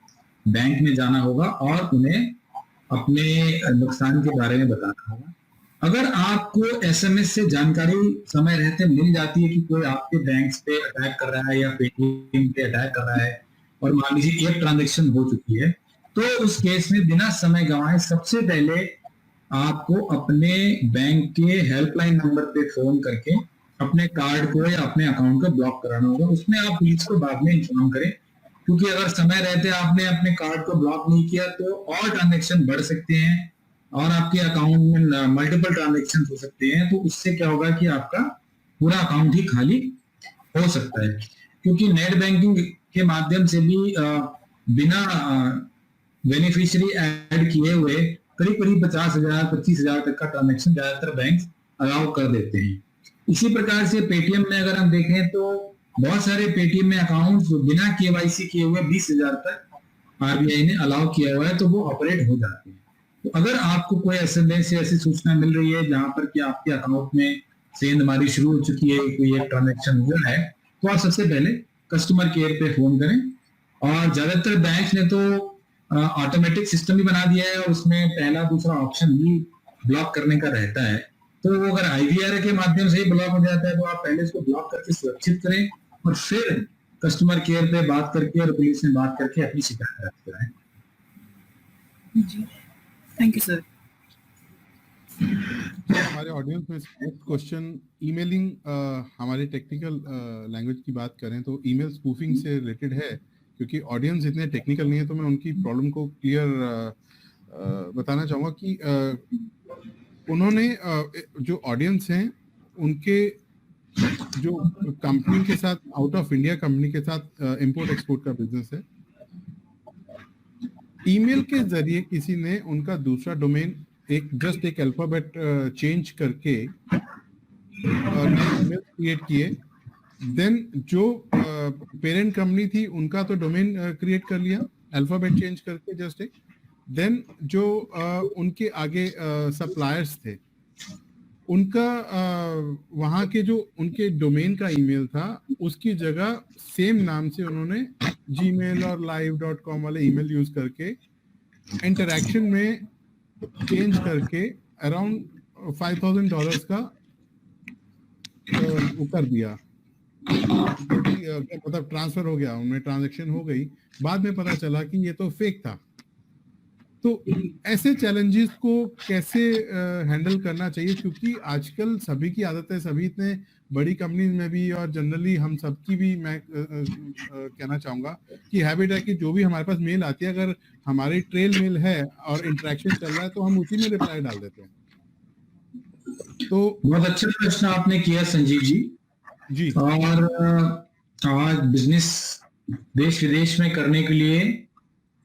बैंक में जाना होगा और उन्हें अपने नुकसान के बारे में बताना होगा। अगर आपको एसएमएस से जानकारी समय रहते मिल जाती है कि कोई आपके बैंक पे अटैक कर रहा है या पेटीएम पे अटैक कर रहा है, और मान लीजिए एक ट्रांजैक्शन हो चुकी है, तो उस केस में बिना समय गंवाए सबसे पहले आपको अपने बैंक के हेल्पलाइन नंबर पे फोन करके अपने कार्ड को या अपने अकाउंट को ब्लॉक कराना होगा। उसमें आप पुलिस को बाद में इन्फॉर्म करें, क्योंकि अगर समय रहते आपने अपने कार्ड को ब्लॉक नहीं किया तो और ट्रांजैक्शन बढ़ सकते हैं और आपके अकाउंट में मल्टीपल ट्रांजैक्शन हो सकते हैं। तो उससे क्या होगा कि आपका पूरा अकाउंट ही खाली हो सकता है, क्योंकि नेट बैंकिंग के माध्यम से भी बिना बेनिफिशियरी ऐड किए हुए करीब 50,000 25,000 तक का ट्रांजैक्शन ज्यादातर बैंक अलाउ कर देते हैं। इसी प्रकार से पेटीएम में अगर हम देखें तो बहुत सारे पेटीएम में अकाउंट्स बिना केवाईसी किए हुए 20,000 तक आरबीआई ने अलाउ किया हुआ है, तो वो ऑपरेट हो जाते हैं। तो अगर आपको कोई एसएमएस या ऐसी सूचना मिल रही है जहां पर कि आपके अकाउंट में सेंधमारी शुरू हो चुकी है, कोई एक ट्रांजैक्शन हुआ है, तो आप सबसे पहले कस्टमर केयर पे फोन करें। और ज्यादातर बैंक ने तो ऑटोमेटिक सिस्टम भी बना दिया है और उसमें पहला दूसरा ऑप्शन भी ब्लॉक करने का रहता है। तो वो अगर आईवीआर के माध्यम से ही ब्लॉक हो जाता है तो आप पहले इसको ब्लॉक करके सुरक्षित करें और फिर कस्टमर केयर पे बात करके और पुलिस में बात करके अपनी शिकायत दर्ज कराएं। जी, थैंक यू सर। हमारे ऑडियंस में नेक्स्ट क्वेश्चन ईमेलिंग, हमारे टेक्निकल लैंग्वेज की बात करें तो ईमेल स्पूफिंग से रिलेटेड है, क्योंकि ऑडियंस इतने टेक्निकल नहीं है, तो मैं उनकी प्रॉब्लम को क्लियर बताना चाहूँगा कि उन्होंने जो ऑडियंस हैं उनके जो कंपनी के साथ, आउट ऑफ इंडिया कंपनी के साथ इंपोर्ट एक्सपोर्ट का बिजनेस है, ईमेल के जरिए किसी ने उनका दूसरा डोमेन जस्ट एक अल्फाबेट चेंज करके ईमेल क्रिएट किए, देन जो पेरेंट कंपनी थी उनका तो डोमेन क्रिएट कर लिया अल्फाबेट चेंज करके जस्ट एक, देन जो उनके आगे सप्लायर्स थे उनका वहाँ के जो उनके डोमेन का ईमेल था उसकी जगह सेम नाम से उन्होंने जीमेल और live.com वाले ईमेल यूज करके इंटरैक्शन में चेंज करके अराउंड $5,000 का वो कर दिया, मतलब ट्रांसफर हो गया, उनमें ट्रांजैक्शन हो गई। बाद में पता चला कि ये तो फेक था। तो ऐसे चैलेंजेस को कैसे हैंडल करना चाहिए, क्योंकि आजकल सभी की आदत है, सभी इतने बड़ी कंपनीज में भी और जनरली हम सबकी भी मैं कहना चाहूंगा कि हैबिट है कि जो भी हमारे पास मेल आती है, अगर हमारी ट्रेल मेल है और इंटरेक्शन चल रहा है तो हम उसी में रिप्लाई डाल देते हैं। तो बहुत अच्छा प्रश्न आपने किया संजीव जी। और आज बिजनेस देश विदेश में करने के लिए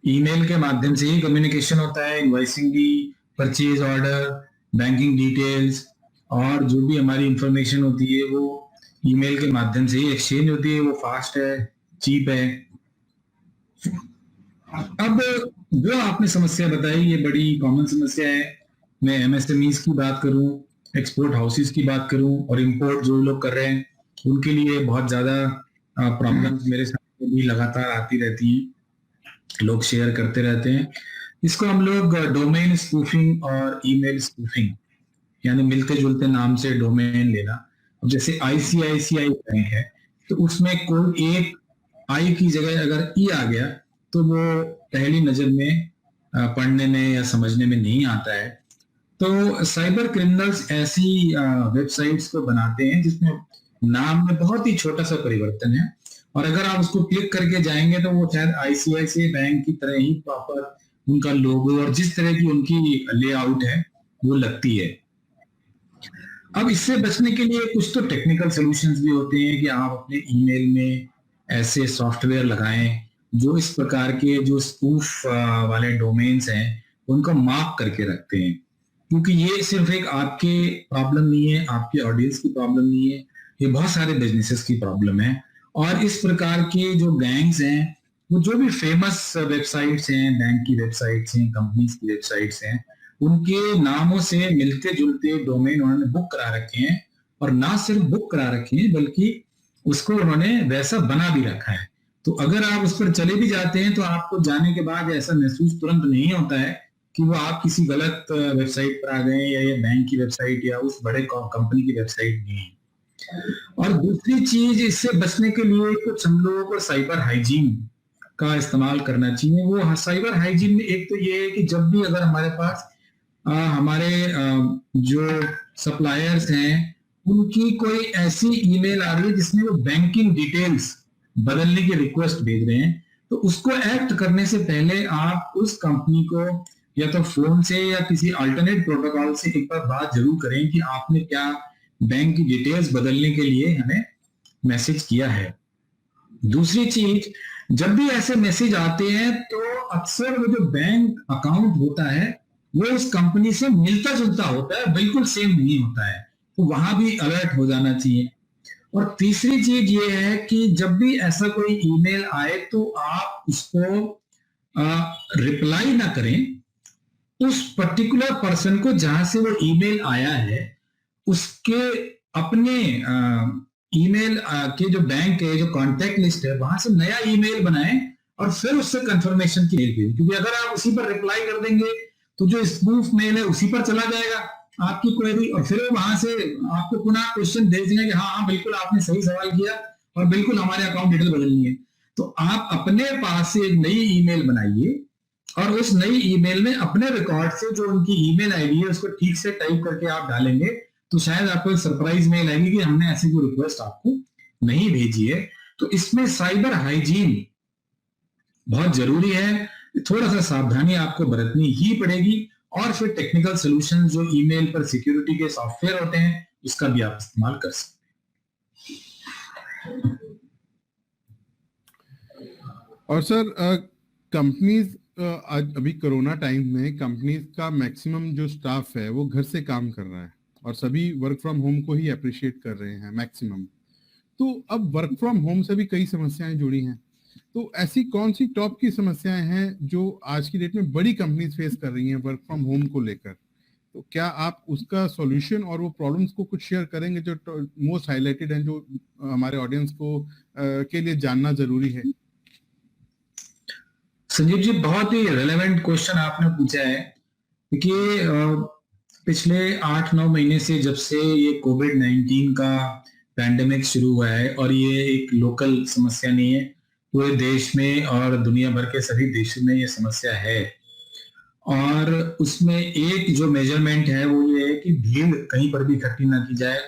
ईमेल के माध्यम से ही कम्युनिकेशन होता है, इनवॉइसिंग भी, परचेज ऑर्डर, बैंकिंग डिटेल्स और जो भी हमारी इंफॉर्मेशन होती है वो ईमेल के माध्यम से ही एक्सचेंज होती है। वो फास्ट है, चीप है। अब जो आपने समस्या बताई ये बड़ी कॉमन समस्या है। मैं एमएसएमईज की बात करूं, एक्सपोर्ट हाउसेस की बात करूं और इंपोर्ट जो लोग कर रहे हैं उनके लिए बहुत ज्यादा प्रॉब्लम्स मेरे सामने भी लगातार आती रहती हैं, लोग शेयर करते रहते हैं। इसको हम लोग डोमेन स्पूफिंग और ईमेल स्पूफिंग, यानी मिलते जुलते नाम से डोमेन लेना। अब जैसे आईसीआईसीआई बैंक है तो उसमें कोई एक आई की जगह अगर ई आ गया तो वो पहली नजर में पढ़ने में या समझने में नहीं आता है। तो साइबर क्रिमिनल्स ऐसी वेबसाइट्स को बनाते हैं जिसमें नाम में बहुत ही छोटा सा परिवर्तन है और अगर आप उसको क्लिक करके जाएंगे तो वो शायद आईसीआईसीआई बैंक की तरह ही प्रॉपर उनका लोगो और जिस तरह की उनकी लेआउट है वो लगती है। अब इससे बचने के लिए कुछ तो टेक्निकल सॉल्यूशंस भी होते हैं कि आप अपने ईमेल में ऐसे सॉफ्टवेयर लगाएं जो इस प्रकार के जो स्पूफ वाले डोमेन्स हैं उनको मार्क करके रखते हैं, क्योंकि ये सिर्फ एक आपके प्रॉब्लम नहीं है, आपके ऑडियंस की प्रॉब्लम नहीं है, ये बहुत सारे बिजनेसेस की प्रॉब्लम है। और इस प्रकार के जो गैंग्स हैं वो जो भी फेमस वेबसाइट्स हैं, बैंक की वेबसाइट्स हैं, कंपनीज की वेबसाइट्स हैं, उनके नामों से मिलते जुलते डोमेन उन्होंने बुक करा रखे हैं और ना सिर्फ बुक करा रखे हैं बल्कि उसको उन्होंने वैसा बना भी रखा है। तो अगर आप उस पर चले भी जाते हैं तो आपको जाने के बाद ऐसा महसूस तुरंत नहीं होता है कि वो आप किसी गलत वेबसाइट पर आ गए या ये बैंक की वेबसाइट या उस बड़े कंपनी की वेबसाइट नहीं है। और दूसरी चीज, इससे बचने के लिए कुछ हम लोगों को साइबर हाइजीन का इस्तेमाल करना चाहिए। वो साइबर हाइजीन में एक तो ये है कि जब भी अगर हमारे पास हमारे जो सप्लायर्स हैं उनकी कोई ऐसी ईमेल आ रही है जिसमें वो बैंकिंग डिटेल्स बदलने की रिक्वेस्ट भेज रहे हैं, तो उसको एक्ट करने से पहले आप उस कंपनी को या तो फोन से या किसी अल्टरनेट प्रोटोकॉल से एक बार बात जरूर करें कि आपने क्या बैंक की डिटेल्स बदलने के लिए हमें मैसेज किया है। दूसरी चीज, जब भी ऐसे मैसेज आते हैं तो अक्सर वो जो बैंक अकाउंट होता है वो उस कंपनी से मिलता जुलता होता है, बिल्कुल सेम नहीं होता है, तो वहां भी अलर्ट हो जाना चाहिए। और तीसरी चीज ये है कि जब भी ऐसा कोई ईमेल आए तो आप उसको रिप्लाई ना करें, उस पर्टिकुलर पर्सन को जहां से वो ईमेल आया है उसके अपने ईमेल के जो बैंक है, जो कॉन्टेक्ट लिस्ट है, वहां से नया ईमेल बनाएं और फिर उससे कंफर्मेशन की मेल भेजें। क्योंकि अगर आप उसी पर रिप्लाई कर देंगे तो जो स्पूफ मेल है उसी पर चला जाएगा आपकी क्वेरी और फिर वहां से आपको पुनः क्वेश्चन भेज देंगे कि हाँ बिल्कुल आपने सही सवाल किया और बिल्कुल हमारे अकाउंट डिटेल बदलनी है। तो आप अपने पास से एक नई ईमेल बनाइए और उस नई ईमेल में अपने रिकॉर्ड से जो उनकी ईमेल आईडी है उसको ठीक से टाइप करके आप डालेंगे तो शायद आपको एक सरप्राइज मेल आएगी कि हमने ऐसी कोई रिक्वेस्ट आपको नहीं भेजी है। तो इसमें साइबर हाइजीन बहुत जरूरी है, थोड़ा सा सावधानी आपको बरतनी ही पड़ेगी। और फिर टेक्निकल सॉल्यूशन जो ईमेल पर सिक्योरिटी के सॉफ्टवेयर होते हैं उसका भी आप इस्तेमाल कर सकते हैं। और सर कंपनीज आज अभी कोरोना टाइम में कंपनीज का मैक्सिमम जो स्टाफ है वो घर से काम कर रहा है और सभी वर्क फ्रॉम होम को ही अप्रिशिएट कर रहे हैं मैक्सिमम। तो अब वर्क फ्रॉम होम से भी कई समस्याएं जुड़ी हैं, तो ऐसी कौन सी टॉप की समस्याएं हैं जो आज की डेट में बड़ी कंपनीज फेस कर रही हैं वर्क फ्रॉम होम को लेकर? तो क्या आप उसका सॉल्यूशन और वो प्रॉब्लम्स को कुछ शेयर करेंगे जो मोस्ट हाईलाइटेड हैं, जो हमारे ऑडियंस को के लिए जानना जरूरी है? संजीव जी, बहुत ही रेलेवेंट क्वेश्चन आपने पूछा है कि पिछले 8-9 महीने से जब से ये कोविड-19 का पैंडेमिक शुरू हुआ है, और ये एक लोकल समस्या नहीं है, पूरे देश में और दुनिया भर के सभी देशों में ये समस्या है। और उसमें एक जो मेजरमेंट है वो ये है कि भीड़ कहीं पर भी इकट्ठी ना की जाए,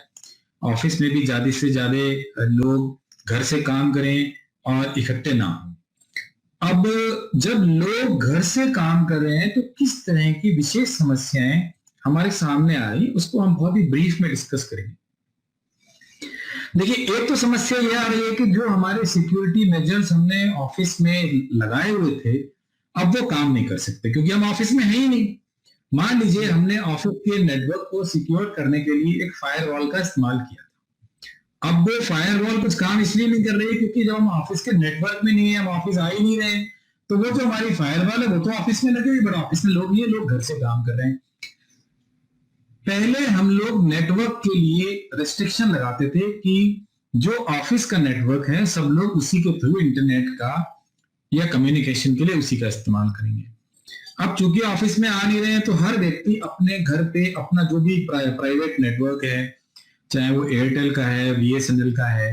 ऑफिस में भी ज्यादा से ज्यादा लोग घर से काम करें और इकट्ठे ना हो। अब जब लोग घर से काम कर रहे हैं तो किस तरह की विशेष समस्याएं हमारे सामने आ रही, उसको हम बहुत ही ब्रीफ में डिस्कस करेंगे। देखिए, एक तो समस्या यह आ रही है कि जो हमारे सिक्योरिटी मेजर्स हमने ऑफिस में लगाए हुए थे अब वो काम नहीं कर सकते क्योंकि हम ऑफिस में है ही नहीं। मान लीजिए हमने ऑफिस के नेटवर्क को सिक्योर करने के लिए एक फायरवॉल का इस्तेमाल किया, अब वो फायरवॉल कुछ काम इसलिए नहीं कर रही है क्योंकि जब हम ऑफिस के नेटवर्क में नहीं है, हम ऑफिस आ ही नहीं रहे हैं, तो वो जो हमारी फायरवॉल है वो तो ऑफिस में लगे हुई, बट ऑफिस में लोग नहीं है, लोग घर से काम कर रहे हैं। पहले हम लोग नेटवर्क के लिए रेस्ट्रिक्शन लगाते थे कि जो ऑफिस का नेटवर्क है सब लोग उसी के थ्रू इंटरनेट का या कम्युनिकेशन के लिए उसी का इस्तेमाल करेंगे। अब चूंकि ऑफिस में आ नहीं रहे हैं तो हर व्यक्ति अपने घर पे अपना जो भी प्राइवेट नेटवर्क है, चाहे वो एयरटेल का है, बीएसएनएल का है,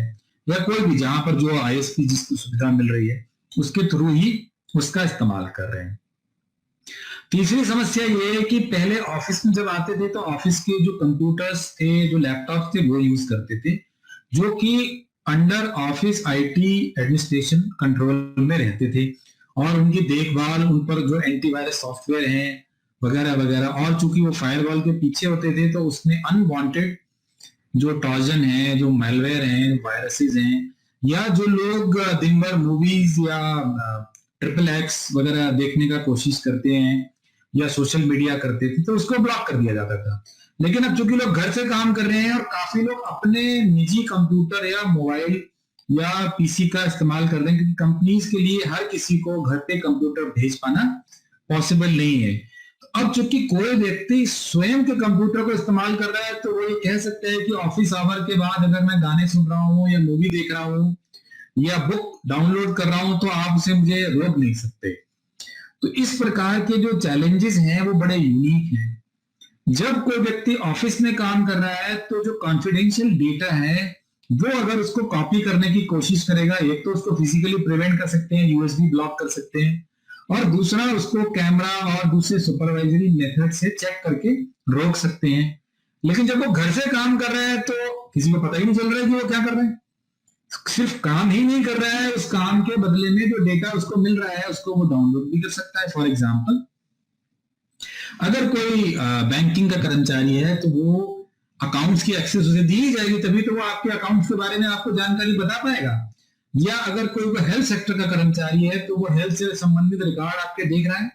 या कोई भी जहां पर जो आईएसपी जिसको सुविधा मिल रही है उसके थ्रू ही उसका इस्तेमाल कर रहे हैं। तीसरी समस्या ये है कि पहले ऑफिस में जब आते थे तो ऑफिस के जो कंप्यूटर्स थे, जो लैपटॉप थे, वो यूज करते थे, जो कि under office IT administration control में रहते थे, और उनकी देखभाल, उन पर जो एंटीवायरस सॉफ्टवेयर हैं वगैरह वगैरह, और चूंकि वो फायरवॉल के पीछे होते थे तो उसमें अनवांटेड जो ट्रोजन है, जो मैलवेयर हैं, वायरसेस हैं, या जो लोग दिन भर मूवीज या XXX वगैरह देखने का कोशिश करते हैं या सोशल मीडिया करते थे तो उसको ब्लॉक कर दिया जाता था। लेकिन अब चूंकि लोग घर से काम कर रहे हैं और काफी लोग अपने निजी कंप्यूटर या मोबाइल या पीसी का इस्तेमाल कर रहे हैं, क्योंकि कंपनीज के लिए हर किसी को घर पे कंप्यूटर भेज पाना पॉसिबल नहीं है। अब चूंकि कोई व्यक्ति स्वयं के कंप्यूटर को इस्तेमाल कर रहा है तो वो ये कह सकता है कि ऑफिस आवर के बाद अगर मैं गाने सुन रहा हूँ या मूवी देख रहा हूँ या बुक डाउनलोड कर रहा हूं तो आप उसे मुझे रोक नहीं सकते। तो इस प्रकार के जो चैलेंजेस हैं वो बड़े यूनिक हैं। जब कोई व्यक्ति ऑफिस में काम कर रहा है तो जो कॉन्फिडेंशियल डेटा है वो अगर उसको कॉपी करने की कोशिश करेगा, एक तो उसको फिजिकली प्रिवेंट कर सकते हैं, यूएसबी ब्लॉक कर सकते हैं, और दूसरा उसको कैमरा और दूसरे सुपरवाइजरी मेथड से चेक करके रोक सकते हैं। लेकिन जब वो घर से काम कर रहा है तो किसी को पता ही नहीं चल रहा है कि वो क्या कर रहे हैं, सिर्फ काम ही नहीं कर रहा है, उस काम के बदले में जो डेटा उसको मिल रहा है उसको वो डाउनलोड भी कर सकता है। फॉर एग्जांपल, अगर कोई बैंकिंग का कर्मचारी है तो वो अकाउंट्स की एक्सेस उसे दी जाएगी, तभी तो वो आपके अकाउंट्स के बारे में आपको जानकारी बता पाएगा। या अगर कोई हेल्थ सेक्टर का कर्मचारी है तो वो हेल्थ से संबंधित रिकॉर्ड आपके देख रहा है।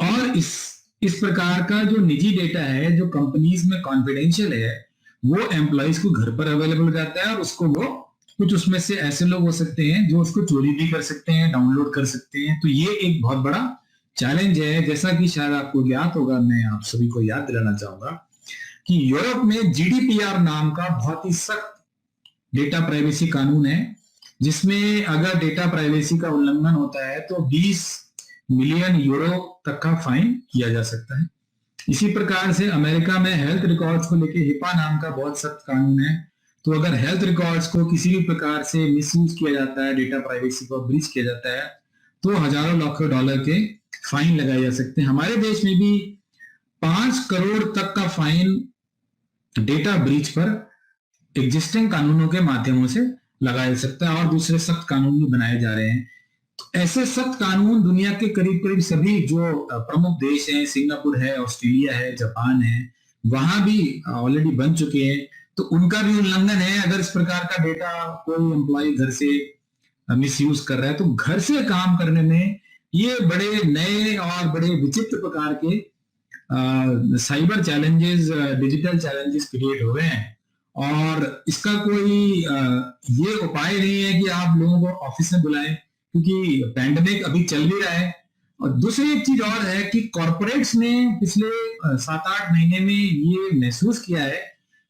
और इस प्रकार का जो निजी डेटा है जो कंपनीज में कॉन्फिडेंशियल है वो एम्प्लॉइज को घर पर अवेलेबल करता है, और उसको वो कुछ उसमें से ऐसे लोग हो सकते हैं जो उसको चोरी भी कर सकते हैं, डाउनलोड कर सकते हैं। तो ये एक बहुत बड़ा चैलेंज है। जैसा कि शायद आपको ज्ञात होगा, मैं आप सभी को याद दिलाना चाहूंगा कि यूरोप में जीडीपीआर नाम का बहुत ही सख्त डेटा प्राइवेसी कानून है, जिसमें अगर डेटा प्राइवेसी का उल्लंघन होता है तो 20 मिलियन यूरो तक का फाइन किया जा सकता है। इसी प्रकार से अमेरिका में हेल्थ रिकॉर्ड्स को लेकर हिपा नाम का बहुत सख्त कानून है। तो अगर हेल्थ रिकॉर्ड्स को किसी भी प्रकार से मिसयूज किया जाता है, डेटा प्राइवेसी को ब्रीच किया जाता है, तो हजारों लाखों डॉलर के फाइन लगाए जा सकते हैं। हमारे देश में भी 5 करोड़ तक का फाइन डेटा ब्रीच पर एग्जिस्टिंग कानूनों के माध्यमों से लगाया जा सकता है, और दूसरे सख्त कानून भी बनाए जा रहे हैं। ऐसे सख्त कानून दुनिया के करीब करीब सभी जो प्रमुख देश हैं, सिंगापुर है, ऑस्ट्रेलिया है, जापान है, वहां भी ऑलरेडी बन चुके हैं। तो उनका भी उल्लंघन है। अगर इस प्रकार का डेटा कोई एम्प्लॉय घर से मिसयूज कर रहा है, तो घर से काम करने में ये बड़े नए और बड़े विचित्र प्रकार के cyber challenges, digital challenges create हो गए हैं। और इसका कोई ये उपाय नहीं है कि आप लोगों को ऑफिस में बुलाएं, क्योंकि पैंडेमिक अभी चल भी रहा है। और दूसरी एक चीज और है कि कॉर्पोरेट्स ने पिछले 7-8 महीने में ये महसूस किया है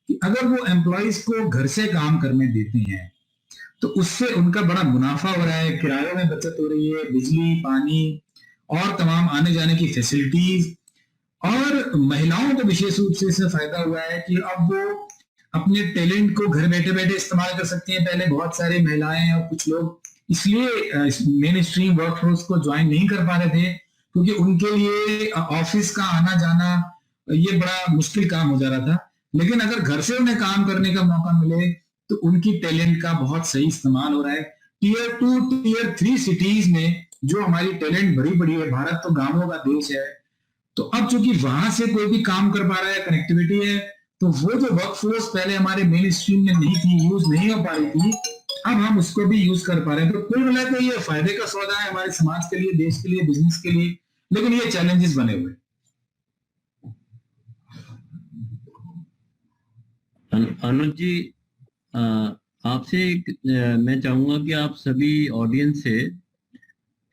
कि अगर वो एम्प्लॉयज को घर से काम करने देते हैं तो उससे उनका बड़ा मुनाफा हो रहा है, किराए में बचत हो रही है, बिजली, पानी और तमाम आने जाने की फैसिलिटीज। और महिलाओं को विशेष रूप से इससे फायदा हुआ है कि अब वो अपने टैलेंट को घर बैठे बैठे इस्तेमाल कर सकती हैं। पहले बहुत सारी महिलाएं और कुछ लोग इसलिए मेन स्ट्रीम वर्कफोर्स को ज्वाइन नहीं कर पा रहे थे क्योंकि उनके लिए ऑफिस का आना जाना ये बड़ा मुश्किल काम हो जा रहा था। लेकिन अगर घर से उन्हें काम करने का मौका मिले तो उनकी टैलेंट का बहुत सही इस्तेमाल हो रहा है। टीयर 2, टीयर 3 सिटीज में जो हमारी टैलेंट भरी पड़ी है, भारत तो गांवों का देश है, तो अब चूंकि वहां से कोई भी काम कर पा रहा है, कनेक्टिविटी है, तो वो जो वर्कफोर्स पहले हमारे मेन स्ट्रीम में नहीं थी, यूज नहीं हो पा रही थी, अब हम उसको भी यूज कर पा रहे हैं। तो कुल मिलाकर ये फायदे का सौदा है हमारे समाज के लिए, देश के लिए, बिजनेस के लिए। लेकिन ये चैलेंजेस बने हुए। अनुज जी, आपसे मैं चाहूंगा कि आप सभी ऑडियंस से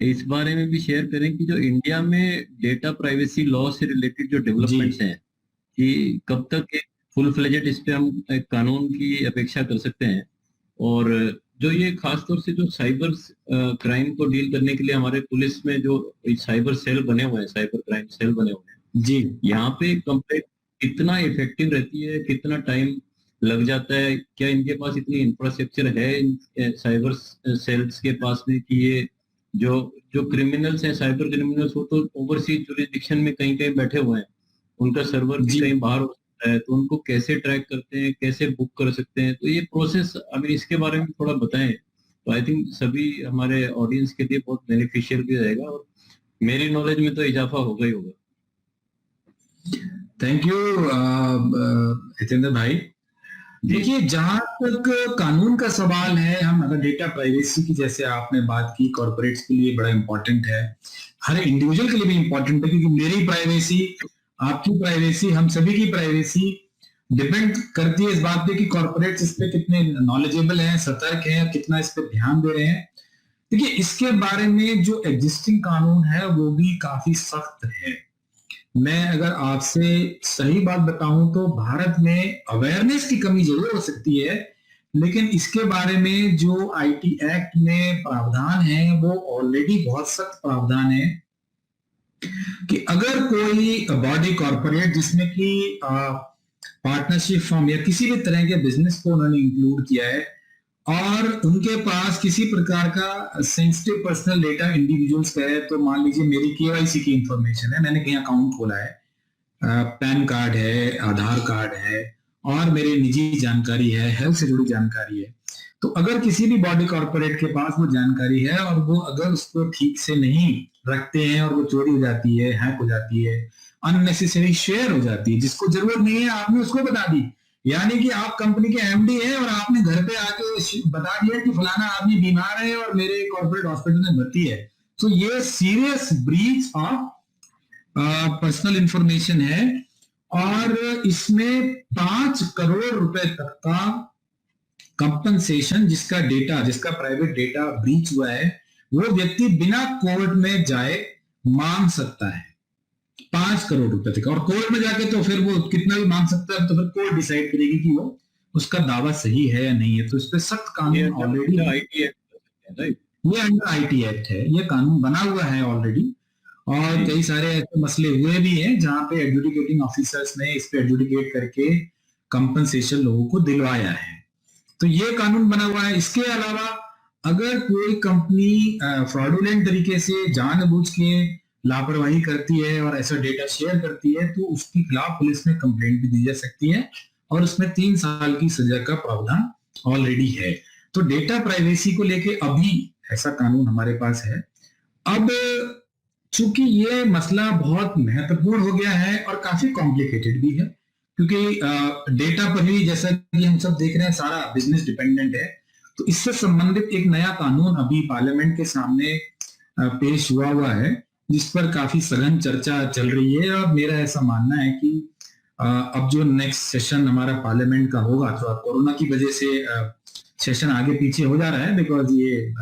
इस बारे में भी शेयर करें कि जो इंडिया में डेटा प्राइवेसी लॉ से रिलेटेड जो डेवलपमेंट्स हैं, कि कब तक एक फुल फ्लेजेड इस पे हम एक कानून की अपेक्षा कर सकते हैं, और जो ये खासतौर से जो साइबर क्राइम को डील करने के लिए हमारे पुलिस में जो साइबर सेल बने हुए हैं, साइबर क्राइम सेल बने हुए हैं जी, यहाँ पे कंप्लेंट कितना इफेक्टिव रहती है, कितना टाइम लग जाता है, क्या इनके पास इतनी इंफ्रास्ट्रक्चर है साइबर सेल्स के पास में कि ये जो क्रिमिनल्स हैं, साइबर क्रिमिनल्स, वो तो ओवरसीज जुरिडिक्शन में कहीं कहीं बैठे हुए हैं, उनका सर्वर भी कहीं बाहर हो सकता है, तो उनको कैसे ट्रैक करते हैं, कैसे बुक कर सकते हैं, तो ये प्रोसेस अगर इसके बारे में थोड़ा बताएं तो आई थिंक सभी हमारे ऑडियंस के लिए बहुत बेनिफिशियल भी रहेगा और मेरी नॉलेज में तो इजाफा होगा ही होगा। थैंक यू हितेंद्र भाई। देखिए, जहां तक कानून का सवाल है, हम अगर डेटा प्राइवेसी की जैसे आपने बात की, कॉर्पोरेट्स के लिए बड़ा इंपॉर्टेंट है, हर इंडिविजुअल के लिए भी इंपॉर्टेंट है, क्योंकि मेरी प्राइवेसी, आपकी प्राइवेसी, हम सभी की प्राइवेसी डिपेंड करती है इस बात पे कि कॉर्पोरेट्स इस पे कितने नॉलेजेबल हैं, सतर्क हैं, कितना इस पे ध्यान दे रहे हैं। देखिए, इसके बारे में जो एग्जिस्टिंग कानून है वो भी काफी सख्त है। मैं अगर आपसे सही बात बताऊं तो भारत में अवेयरनेस की कमी जरूर हो सकती है, लेकिन इसके बारे में जो आईटी एक्ट में प्रावधान है वो ऑलरेडी बहुत सख्त प्रावधान है कि अगर कोई बॉडी कॉर्पोरेट जिसमें कि पार्टनरशिप फर्म या किसी भी तरह के बिजनेस को उन्होंने इंक्लूड किया है और उनके पास किसी प्रकार का सेंसिटिव पर्सनल डेटा इंडिविजुअल्स का है, तो मान लीजिए मेरी केवाईसी की इंफॉर्मेशन है, मैंने कहीं अकाउंट खोला है, पैन कार्ड है, आधार कार्ड है और मेरी निजी जानकारी है, हेल्थ से जुड़ी जानकारी है, तो अगर किसी भी बॉडी कॉर्पोरेट के पास वो जानकारी है और वो अगर उसको ठीक से नहीं रखते हैं और वो चोरी हो जाती है, हैक हो जाती है, अननेसेसरी शेयर हो जाती है, जिसको जरूरत नहीं है आपने उसको बता दी, यानी कि आप कंपनी के एमडी हैं और आपने घर पे आके बता दिया कि फलाना आदमी बीमार है और मेरे कॉर्पोरेट हॉस्पिटल में भर्ती है, तो ये serious breach of personal information है और इसमें 5 करोड़ रुपए तक का कंपनसेशन जिसका प्राइवेट डेटा ब्रीच हुआ है वो व्यक्ति बिना कोर्ट में जाए मांग सकता है 5 करोड़ रुपए तक। और कोर्ट में जाके तो फिर वो कितना भी मांग सकता है, तो फिर कोर्ट डिसाइड करेगी कि वो उसका दावा सही है या नहीं है। तो इस पे सख्त कानून ऑलरेडी, ये अंडर आईटी एक्ट है, ये कानून बना हुआ है ऑलरेडी और कई सारे ऐसे मसले हुए भी हैं जहां पे एडजुडिकेटिंग ऑफिसर्स ने इस पे एडजुडिकेट करके कंपनसेशन लोगों को दिलवाया है। तो ये कानून बना हुआ है। इसके अलावा अगर कोई कंपनी फ्रॉडुलेंट तरीके से जानबूझ के लापरवाही करती है और ऐसा डेटा शेयर करती है तो उसके खिलाफ पुलिस में कंप्लेंट भी दी जा सकती है और उसमें 3 साल की सजा का प्रावधान ऑलरेडी है। तो डेटा प्राइवेसी को लेके अभी ऐसा कानून हमारे पास है। अब चूंकि ये मसला बहुत महत्वपूर्ण हो गया है और काफी कॉम्प्लिकेटेड भी है, क्योंकि डेटा पर ही जैसा कि हम सब देख रहे हैं सारा बिजनेस डिपेंडेंट है, तो इससे संबंधित एक नया कानून अभी पार्लियामेंट के सामने पेश हुआ है जिस पर काफी सघन चर्चा चल रही है। और मेरा ऐसा मानना है कि अब जो नेक्स्ट सेशन हमारा पार्लियामेंट का होगा, तो कोरोना की वजह से सेशन आगे पीछे हो जा रहा है बिकॉज ये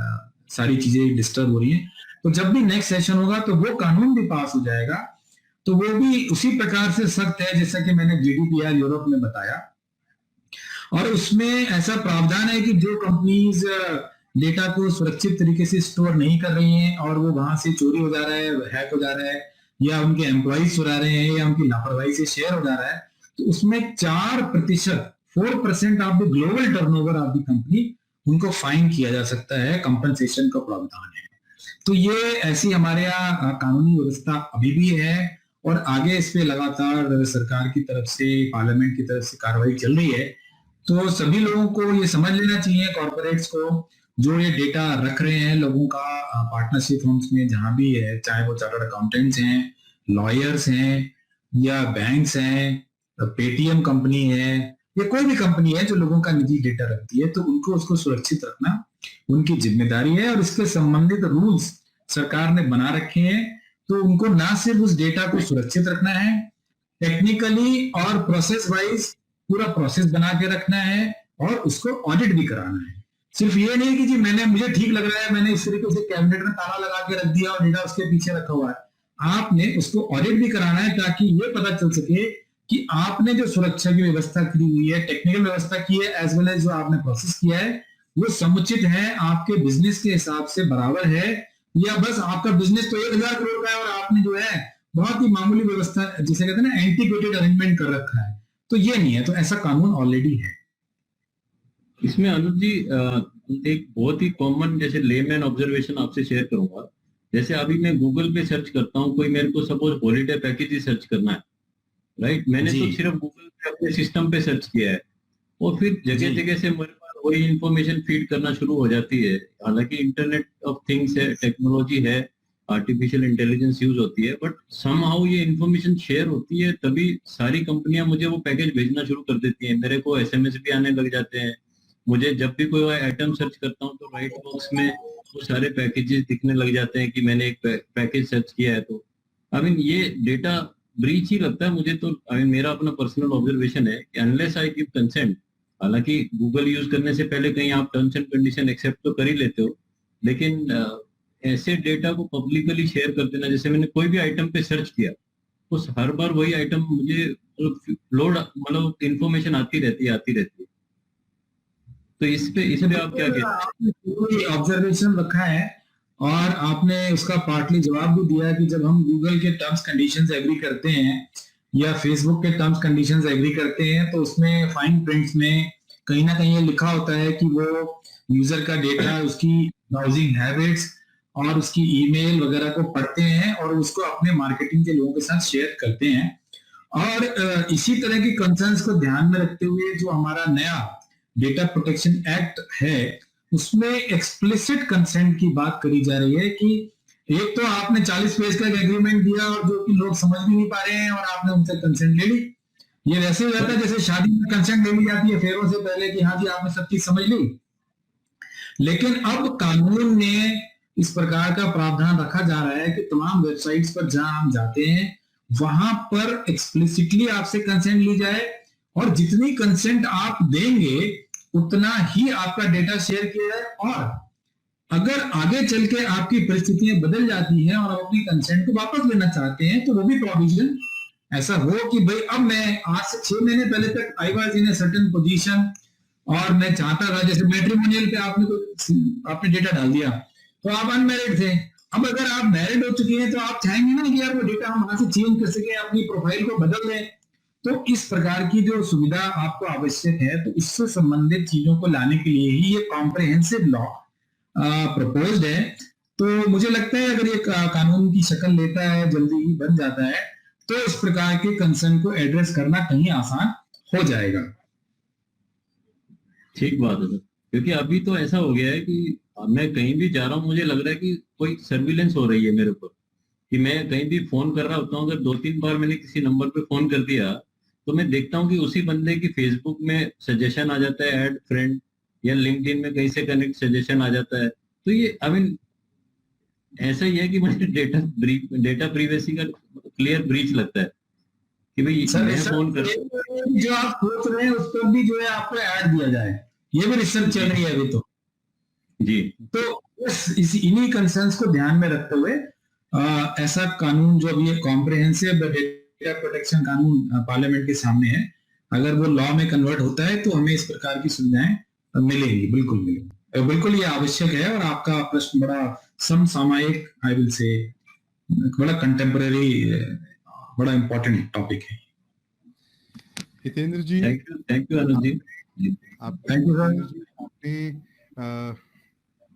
सारी चीजें डिस्टर्ब हो रही है, तो जब भी नेक्स्ट सेशन होगा तो वो कानून भी पास हो जाएगा। तो वो भी उसी प्रकार से सख्त है जैसा कि मैंने GDPR यूरोप में बताया, और उसमें ऐसा प्रावधान है कि जो कंपनीज डेटा को सुरक्षित तरीके से स्टोर नहीं कर रही हैं और वो वहां से चोरी हो जा रहा है, हैक हो जा रहा है, या उनके एम्प्लॉइज चुरा रहे हैं, या उनकी लापरवाही से शेयर हो जा रहा है, तो उसमें 4% of the global turnover of the company उनको फाइन किया जा सकता है, कंपनसेशन का प्रावधान है। तो ये ऐसी हमारे यहाँ कानूनी व्यवस्था अभी भी है और आगे इस पे लगातार सरकार की तरफ से, पार्लियामेंट की तरफ से कार्रवाई चल रही है। तो सभी लोगों को ये समझ लेना चाहिए, कॉर्पोरेट्स को, जो ये डेटा रख रहे हैं लोगों का पार्टनरशिप फर्म्स में जहां भी है, चाहे वो चार्टर्ड अकाउंटेंट्स हैं, लॉयर्स हैं, या बैंक्स हैं, पेटीएम कंपनी है, या कोई भी कंपनी है जो लोगों का निजी डेटा रखती है, तो उनको उसको सुरक्षित रखना उनकी जिम्मेदारी है। और इसके संबंधित रूल्स सरकार ने बना रखे हैं, तो उनको ना सिर्फ उस डेटा को सुरक्षित रखना है, टेक्निकली और प्रोसेस वाइज पूरा प्रोसेस बना के रखना है और उसको ऑडिट भी कराना है। सिर्फ ये नहीं कि जी मुझे ठीक लग रहा है, मैंने इस तरीके से कैबिनेट में ताला लगा के रख दिया और डेटा उसके पीछे रखा हुआ है। आपने उसको ऑडिट भी कराना है ताकि ये पता चल सके कि आपने जो सुरक्षा की व्यवस्था की हुई है, टेक्निकल व्यवस्था की है, एज वेल एज जो आपने प्रोसेस किया है, वो समुचित है, आपके बिजनेस के हिसाब से बराबर है, या बस आपका बिजनेस तो 1000 करोड़ का है और आपने जो है बहुत ही मामूली व्यवस्था, जिसे कहते हैं ना, एंटीक्वेटेड अरेंजमेंट कर रखा है। तो ये नहीं है, तो ऐसा कानून ऑलरेडी है। इसमें अनुज जी एक बहुत ही कॉमन जैसे लेमैन ऑब्जर्वेशन आपसे शेयर करूंगा। जैसे अभी मैं गूगल पे सर्च करता हूँ, कोई मेरे को सपोज हॉलीडे पैकेज ही सर्च करना है, राइट, मैंने तो सिर्फ गूगल पे अपने सिस्टम पे सर्च किया है और फिर जगह जगह से मेरे पास वही इंफॉर्मेशन फीड करना शुरू हो जाती है। हालांकि इंटरनेट ऑफ थिंग्स है, टेक्नोलॉजी है, आर्टिफिशियल इंटेलिजेंस यूज होती है, बट समहाउ ये इंफॉर्मेशन शेयर होती है, तभी सारी कंपनियां मुझे वो पैकेज भेजना शुरू कर देती हैं। मेरे को SMS भी आने लग जाते हैं। मुझे जब भी कोई आइटम सर्च करता हूँ तो राइट बॉक्स में वो सारे पैकेजेस दिखने लग जाते हैं कि मैंने एक पैकेज सर्च किया है। तो आई मीन ये डेटा ब्रीच ही लगता है मुझे। तो आई मीन मेरा अपना पर्सनल ऑब्जर्वेशन है कि अनलेस आई गिव कंसेंट, हालांकि गूगल यूज करने से पहले कहीं आप टर्म्स एंड कंडीशन एक्सेप्ट तो कर ही लेते हो, लेकिन ऐसे डेटा को पब्लिकली शेयर कर देना, जैसे मैंने कोई भी आइटम पे सर्च किया, उस हर बार वही आइटम मुझे लोड मतलब इंफॉर्मेशन आती रहती है। तो इस पे आप क्या कहते हैं? ऑब्जर्वेशन रखा है और आपने उसका पार्टली जवाब भी दिया कि जब हम गूगल के टर्म्स कंडीशंस एग्री करते हैं या फेसबुक के टर्म्स कंडीशंस एग्री करते हैं, तो उसमें फाइन प्रिंट्स में कहीं ना कहीं ये लिखा होता है कि वो यूजर का डेटा, उसकी ब्राउजिंग हैबिट्स और उसकी ईमेल वगैरह को पढ़ते हैं और उसको अपने मार्केटिंग के लोगों के साथ शेयर करते हैं। और इसी तरह की कंसर्न्स को ध्यान में रखते हुए जो हमारा नया डेटा प्रोटेक्शन एक्ट है, उसमें एक्सप्लिसिट कंसेंट की बात करी जा रही है कि एक तो आपने 40 पेज का एग्रीमेंट दिया और जो कि लोग समझ भी नहीं पा रहे हैं और आपने उनसे कंसेंट ले ली। ये वैसे हो जाता है जैसे शादी में कंसेंट ले ली जाती है फेरों से पहले कि हाँ जी आपने सब चीज समझ ली। लेकिन अब कानून में इस प्रकार का प्रावधान रखा जा रहा है कि तमाम वेबसाइट्स पर जहां हम जाते हैं वहां पर एक्सप्लिसिटली आपसे कंसेंट ली जाए और जितनी कंसेंट आप देंगे उतना ही आपका डेटा शेयर किया है। और अगर आगे चल के आपकी परिस्थितियां बदल जाती हैं और आप अपनी कंसेंट को वापस लेना चाहते हैं, तो वो भी प्रोविजन ऐसा हो कि भाई अब मैं आज से 6 महीने पहले तक I was in a certain position और मैं चाहता था, जैसे मैट्रिमोनियल पे आपने डेटा डाल दिया तो आप अनमैरिड थे, अब अगर आप मैरिड हो चुके हैं तो आप चाहेंगे ना कि यार वो डेटा हम वहां से चेंज कर सके, अपनी प्रोफाइल को बदल दें। तो इस प्रकार की जो सुविधा आपको आवश्यक है, तो इससे संबंधित चीजों को लाने के लिए ही ये कॉम्प्रिहेंसिव लॉ प्रपोज्ड है, तो मुझे लगता है अगर ये कानून की शक्ल लेता है, जल्दी ही बन जाता है, तो इस प्रकार के कंसर्न को एड्रेस करना कहीं आसान हो जाएगा। ठीक बात है सर, क्योंकि अभी तो ऐसा हो गया है कि मैं कहीं भी जा रहा हूँ, मुझे लग रहा है कि कोई सर्विलेंस हो रही है मेरे ऊपर, कि मैं कहीं भी फोन कर रहा होता हूँ, अगर 2-3 बार मैंने किसी नंबर पे फोन कर दिया तो मैं देखता हूँ कि उसी बंदे की फेसबुक में सजेशन आ जाता है, ऐड फ्रेंड, या लिंक्डइन में कहीं से कनेक्ट सजेशन आ जाता है। तो ये आई मीन ऐसा ही है कि मुझे डेटा प्रीवेसी का क्लियर ब्रीच लगता है कि भाई सर मैं फोन कर जो आप सोच रहे हैं उस पर भी जो है आपको ऐड दिया जाए, ये भी रिसर्च चल रही है अभी तो जी। तो इन्हीं कंसर्न्स को ध्यान में रखते हुए ऐसा कानून जो अभी कॉम्प्रिहेंसिव डेटा प्रोटेक्शन कानून पार्लियामेंट के सामने है, अगर वो लॉ में कन्वर्ट होता है तो हमें इस प्रकार की सुविधाएं मिलेंगी, बिल्कुल मिलेंगी, बिल्कुल ये आवश्यक है। और आपका प्रश्न बड़ा समसामयिक, आई विल से बड़ा कंटेम्पररी, बड़ा इंपॉर्टेंट टॉपिक है। Hitendra ji, thank you Anuj ji. Thank you आपने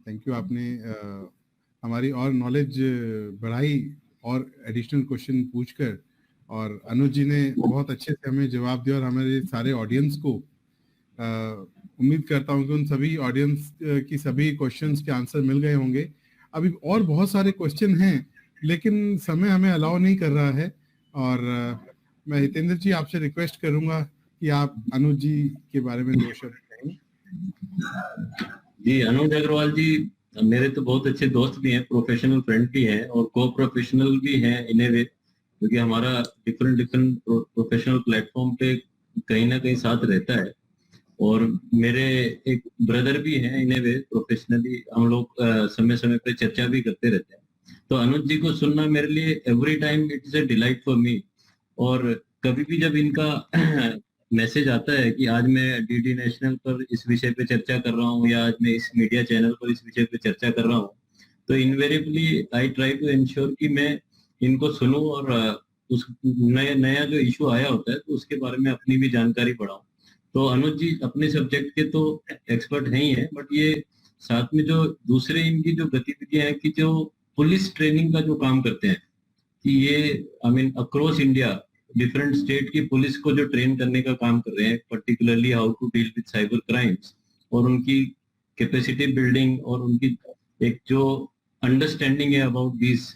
थैंक यू, आपने हमारी और नॉलेज बढ़ाई और एडिशनल क्वेश्चन पूछकर, और अनुज जी ने बहुत अच्छे से हमें जवाब दिया, और हमारे सारे ऑडियंस को उम्मीद करता हूं कि उन सभी ऑडियंस की सभी क्वेश्चंस के आंसर मिल गए होंगे। अभी और बहुत सारे क्वेश्चन हैं लेकिन समय हमें अलाउ नहीं कर रहा है, और मैं हितेंद्र जी आपसे रिक्वेस्ट करूंगा कि आप अनुज जी के बारे में 2 शब्द कहें। जी, अनुज अग्रवाल जी मेरे तो बहुत अच्छे दोस्त भी हैं, प्रोफेशनल फ्रेंड भी हैं, और को प्रोफेशनल भी हैं इन ए वे, क्योंकि हमारा डिफरेंट प्रोफेशनल प्लेटफॉर्म पे कहीं ना कहीं साथ रहता है। और मेरे एक ब्रदर भी हैं इन ए वे प्रोफेशनली, हम लोग समय समय पे चर्चा भी करते रहते हैं। तो अनुज जी को सुनना मेरे लिए every time it's a delight for me. और कभी भी जब इनका मैसेज आता है कि आज मैं डीडी नेशनल पर इस विषय पे चर्चा कर रहा हूँ, या आज मैं इस मीडिया चैनल पर इस विषय पे चर्चा कर रहा हूँ, तो invariably I try to ensure कि मैं इनको सुनूं, और उस नया जो इशू आया होता है तो उसके बारे में अपनी भी जानकारी बढ़ाऊं। तो अनुज जी अपने सब्जेक्ट के तो एक्सपर्ट हैं ही हैं, बट ये साथ में जो दूसरे इनकी जो गतिविधियां हैं, कि जो पुलिस ट्रेनिंग का जो काम करते हैं, कि ये I mean across India different state की पुलिस को जो ट्रेन करने का काम कर रहे हैं, particularly how to deal with cyber crimes, और उनकी कैपेसिटी बिल्डिंग, और उनकी एक जो अंडरस्टैंडिंग है अबाउट दिस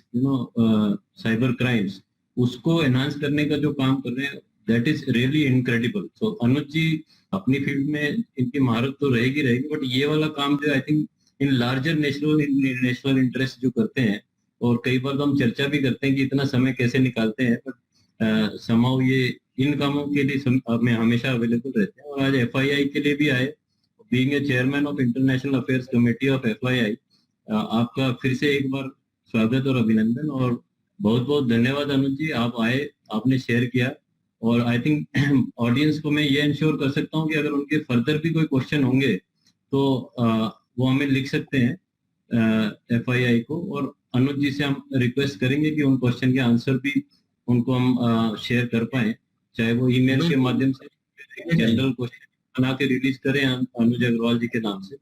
साइबर क्राइम्स, उसको एनहांस करने का जो काम कर रहे हैं, दैट इज रियली इनक्रेडिबल। सो अनुज जी अपनी फील्ड में इनकी महारत तो रहेगी, बट ये वाला काम जो I think in larger national interest जो करते हैं, और कई बार तो हम चर्चा भी करते हैं कि इतना समय कैसे निकालते हैं, बट समाउ ये इन कामों के लिए में हमेशा अवेलेबल रहते हैं। और आज FII के लिए भी आए, being a chairman of international affairs committee of FII, आपका फिर से एक बार स्वागत और अभिनंदन, और बहुत बहुत धन्यवाद अनुज जी, आप आए, आपने शेयर किया। और आई थिंक ऑडियंस को मैं ये इंश्योर कर सकता हूँ कि अगर उनके फर्दर भी कोई क्वेश्चन होंगे तो वो हमें लिख सकते हैं FII को, और अनुज जी से हम रिक्वेस्ट करेंगे कि उन क्वेश्चन के आंसर भी उनको हम शेयर कर पाए, चाहे वो ईमेल के माध्यम से जनरल क्वेश्चन बना के रिलीज करें अनुज अग्रवाल जी के नाम से।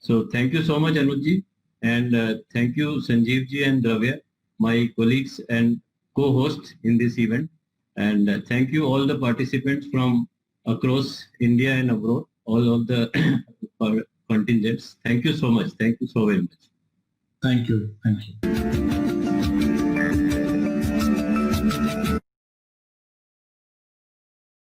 So thank you so much Anuj ji, and thank you Sanjeev ji and Dravya, my colleagues and co-hosts in this event, and thank you all the participants from across India and abroad, all of the contingents. Thank you so much. Thank you so very much. Thank you.